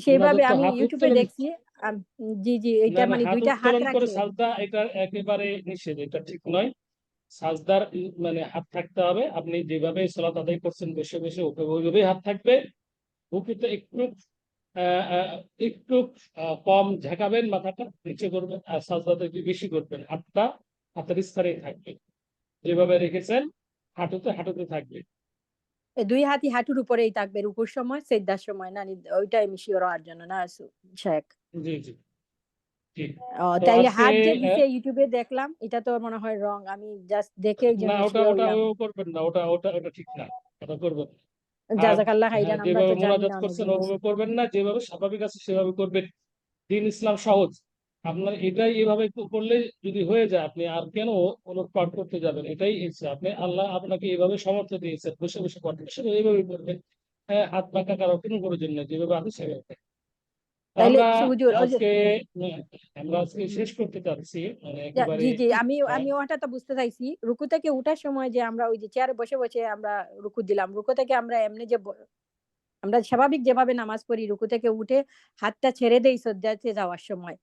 সেভাবে মুনাজাত তো আমি হাত ইউটিউবে উত্তোলন, দেখছি। জি জি, এটা না না মানে হাত দুইটা হাত উত্তোলন করে রাখে। সাজদা, এটা একেবারে নিষেধ, এটা ঠিক নয়। সাজদার মানে হাত থাকতে হবে। আপনি যেভাবে সালাত আদায় করছেন বসে বসে, ওইভাবেই হাত থাকবে। বুকেতে একটু আহ, আহ, একটু কম ঝাঁকাবেন, মাথাটা নিচে করবেন, আর সাজদাতে একটু বেশি করবেন। হাতটা হাতের স্থানে থাকবে, যেভাবে রেখেছেন হাঁটুতে হাঁটুতে থাকবে। এই দুই হাতই হাঁটুর উপরেই থাকবে রুকুর সময়, সেজদার সময় না? ওইটাই আমি শিওর হওয়ার জন্য না শেখ। জি জি ঠিক। তো তাইলে আজকে হাত যে দিছে ইউটিউবে দেখলাম, এটা তো মনে হয় রং, আমি জাস্ট দেখে ওই না, জন্য ওটা শিওর ওটা হইলাম। ও করবেন না, ওটা ওটা ওটা ঠিক না, ওটা করবেন। আর জাজাকাল্লাহ হ্যাঁ, খাইরান, আমরা যেভাবে তো জানি মোনাজাত না অনেক করছেন জিনিস। ওভাবে করবেন না, যেভাবে স্বাভাবিক আছে সেভাবে করবেন। দিন ইসলাম সহজ। আপনার এটাই এভাবে করলে যদি হয়ে যায়, আপনি আর কেন পাঠ করতে যাবেন? এটাই ইচ্ছা, আপনি আল্লাহ আপনাকে এইভাবে সামর্থ্য দিয়েছেন, বসে বসে করবেন, সেটা এইভাবে করবেন। হ্যাঁ, হাত পাকা কারো কোনো প্রয়োজন নেই, যেভাবে আছে সেভাবে। তাইলে আমরা হুজুর ওই যে আজকে আমরা আজকে শেষ করতে চাচ্ছি, মানে একেবারে। জি জি, আমি আহ, আমি ওটা তো বুঝতে চাইছি, রুকু থেকে উঠার সময় যে আমরা ওই যে চেয়ারে বসে বসে আমরা রুকু দিলাম, রুকু থেকে আমরা এমনি যে আমরা স্বাভাবিক যেভাবে নামাজ পড়ি, রুকু থেকে উঠে হাতটা ছেড়ে দেই সজ্জাতে যাওয়ার সময়,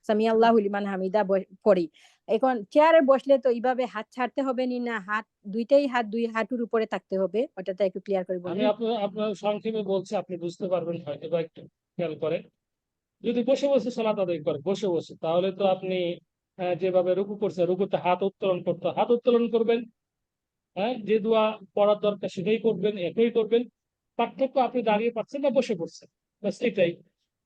সামি আল্লাহু লিমান হামিদা পড়ি। এখন চেয়ারে বসলে তো এইভাবে হাত ছাড়তে হবে নি, না হাত দুইটাই হাত দুই হাঁটুর উপরে থাকতে হবে? ওটাতে একটু ক্লিয়ার করে আমি বলেন। আপনার সংক্ষেপে বলছি, আপনি বুঝতে পারবেন হয়তো বা, একটু খেয়াল করেন। যদি বসে বসে সালাত আদায় করে বসে বসে, তাহলে তো আপনি যেভাবে রুকু করছেন, রুকুতে হাত উত্তোলন করতে হাত উত্তোলন করবেন। হ্যাঁ, যে দোয়া পড়ার দরকার সেটাই করবেন, একই করবেন। পার্থক্য আপনি দাঁড়িয়ে পাচ্ছেন না বসে পড়ছেন, বাস এটাই।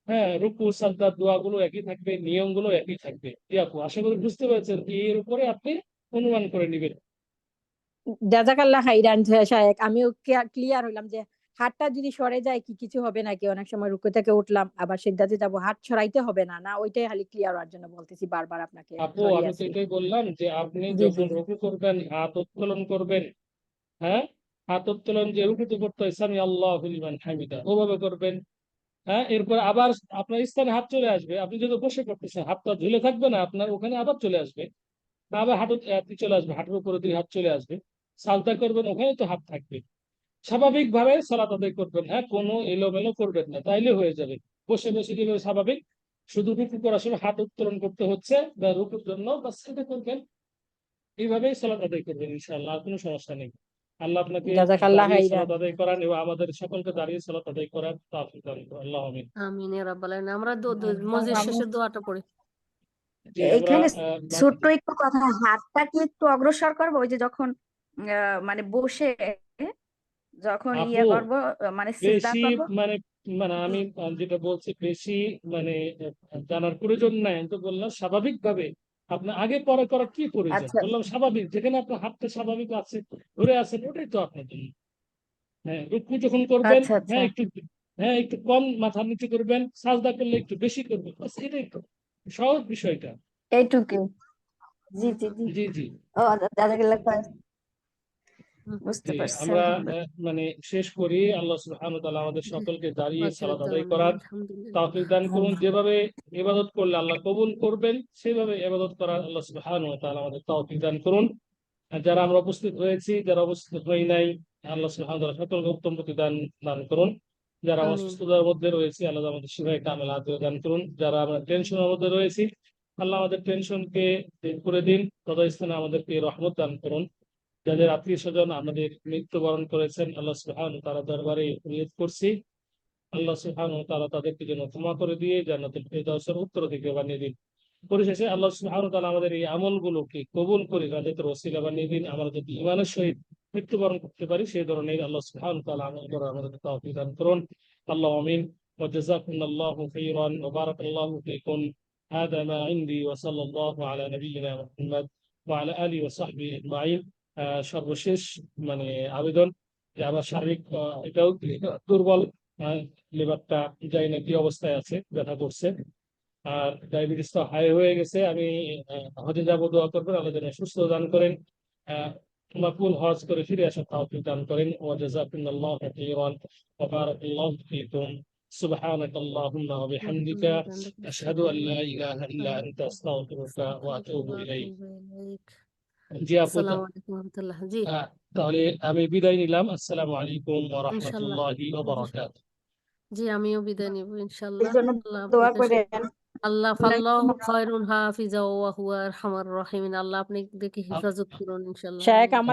হ্যাঁ, রুকু সাজদার দোয়াগুলো একই থাকবে, নিয়মগুলো একই থাকবে। ইয়াকু আশা করি বুঝতে পেরেছেন, এর উপরে আপনি অনুমান করে নেবেন। জাজাকাল্লাহ খাইরান শায়েক, আমিও ক্লিয়ার হইলাম যে হাতটা যদি সরে যায় কি কিছু হবে নাকি? অনেক সময় রুকু থেকে উঠলাম আবার সিজদাতে যাব, হাত সরাইতে হবে না? না ওইটাই খালি ক্লিয়ার হওয়ার জন্য বলতেছি বারবার আপনাকে, আপু সরি আমি তো আজকে। এটাই বললাম যে আপনি জি জি যখন রুকু করবেন হাত উত্তোলন করবেন। হ্যাঁ, হাত উত্তোলন যে রুকুতে করতে হয়, সামি আল্লাহু লিমান হামিদা, ওভাবে করবেন। হ্যাঁ, এরপর আবার আপনার স্থানে হাত চলে আসবে। আপনি যদি বসে করতেছেন, হাতটা ঝুলে থাকবে না, আপনার ওখানে আবার চলে আসবে। আবার হাঁটু চলে আসবে, হাঁটুর উপরে দুই হাত চলে আসবে। সাজদা করবেন, ওখানে তো হাত থাকবে। স্বাভাবিক ভাবে সালাত আদায় করবেন, হ্যাঁ কোনো এলোমেলো করবেন না, তাইলে হয়ে যাবে। বসে বসে যেভাবে স্বাভাবিক, শুধু রুকু করার সময় হাত উত্তোলন করতে হচ্ছে বা রুকুর জন্য, বা সেটা করবেন। এইভাবেই সালাত আদায় করবেন, ইনশাআল্লাহ আর কোনো সমস্যা নেই। আল্লাহ আপনাকে জাজাকাল্লাহ দাঁড়িয়ে খাইরান। সালাত আদায় করান, এবং আমাদের সকলকে দাঁড়িয়ে সালাত আদায় করার তৌফিক দান করুন। আল্লাহ আমিন। আমিন ইয়া রাব্বাল আলামিন। আমরা মসজিদ শেষের দোয়াটা পড়ি। জি আমরা এখানে ছোট্ট একটু কথা, হাতটা কি একটু অগ্রসর করবো? ওই যে যখন মানে বসে যখন আপু করবো, মানে সিজদা বেশি করবো। মানে, আমি যেটা বলছি বেশি মানে জানার প্রয়োজন নাই। আমি তো বললাম স্বাভাবিক ভাবে আপনার আগে পরে করার কি প্রয়োজন, আচ্ছা বললাম স্বাভাবিক, যেখানে আপনার হাতটা স্বাভাবিক আছে ধরে আছেন, ওটাই তো আপনার জন্য। হ্যাঁ, রুকু যখন করবেন, আচ্ছা আচ্ছা, হ্যাঁ একটু কম মাথা নিচু করবেন, সাজদা করলে একটু বেশি করবেন, বাস এটাই তো সহজ বিষয়টা। এইটুকু। জি জি জি। জি জি। ও জাজাকাল্লাহ খাইর। বুঝতে জি, পারছি আমরা আলহামদুলিল্লাহ। মানে শেষ করি। আল্লাহ সুবহানাহু ওয়া তাআলা আমাদের জি সকলকে দাঁড়িয়ে আখির সালাত আদায় দাওয়ানা করার আলহামদুলিল্লাহ। তৌফিক দান করুন। যেভাবে ইবাদত করলে আল্লাহ কবুল করবেন সেভাবে ইবাদত করার আল্লাহ সুবহানাহু ওয়া তাআলা আমাদের তৌফিক দান করুন। আর যারা আমরা উপস্থিত হয়েছি, যারা উপস্থিত হই নাই, আল্লাহ সুবহানাহু ওয়া তাআলা সকলকে উত্তম প্রতিদান দান করুন। যারা আমরা আমিন অসুস্থতার মধ্যে রয়েছি, আল্লাহ আমাদের শিফায়ে কামেল আফিয়ত দান করুন। যারা আমরা টেনশনের মধ্যে রয়েছি, আল্লাহ আমাদের টেনশনকে দূর করে দিন, তথাস্থানে আমাদেরকে রহমত দান করুন। যাদের আত্মীয় স্বজন আমাদের মৃত্যুবরণ করেছেন, আল্লাহ সুবহানাহু ওয়া তাআলা দরবারে নিয়ত করছি আল্লাহ সুবহানাহু ওয়া তাআলা তাদেরকে যেন ক্ষমা করে দিয়ে জান্নাতুল ফিরদাউসের উত্তরাধিকারী বানিয়ে দিন। পরিশেষে আল্লাহ সুবহানাহু ওয়া তাআলা আমাদের এই আমলগুলোকে কবুল করে রাজাতের ওসিলা বানিয়ে দিন। আমরা যদি ঈমানের সহিত মৃত্যুবরণ করতে পারি সেই ধরনের আল্লাহ সুবহানাহু ওয়া তাআলা আমল করার আমাদেরকে তৌফিক দান করুন। আল্লাহু আমিন। ওয়া জাযাকুমুল্লাহু খাইরান ওয়া বারাকাল্লাহু ফীকুম। هذا ما عندي وصلى الله على نبينا محمد وعلى آله وصحبه أجمعين। সর্বশেষ মানে আবেদন যে আমার শারীরিক এটাও দুর্বল, লিভারটা জানি না কি অবস্থায় আছে, ব্যথা করছে। আর ডায়াবেটিস তো হাই হয়ে গেছে। আমি হজে যাবো, দোয়া করবেন আল্লাহ যেন সুস্থ দান করেন, মাকবুল হজ করে ফিরে আসার তৌফিক দান করেন। ওয়া জাযাকুমুল্লাহু খাইরান ওয়া বারাকাল্লাহু ফীকুম। সুবহানাক আল্লাহুম্মা ওয়া বিহামদিকা আশহাদু আল লা ইলাহা ইল্লা আনতা আস্তাগফিরুকা ওয়া আতুবু ইলাইক। জি আপু, আসসালামু আলাইকুম ওয়া রাহমাতুল্লাহ। জি তাহলে আমি বিদায় নিলাম। আসসালামু আলাইকুম ওয়া ইনশাআল্লাহ। রাহমাতুল্লাহি ওয়া বারাকাতুহু। জি আমিও বিদায় নিব এই ইনশাআল্লাহ। জন্য আল্লাহ দোয়া আপনাকে করেন। আল্লাহ ফাল্লাহু খায়রুন হাফিজা ওয়া হুয়া আরহামার রাহিমিন। আল্লাহ আপনি দেখে হেফাজত করুন ইনশাআল্লাহ। শায়েখ আমার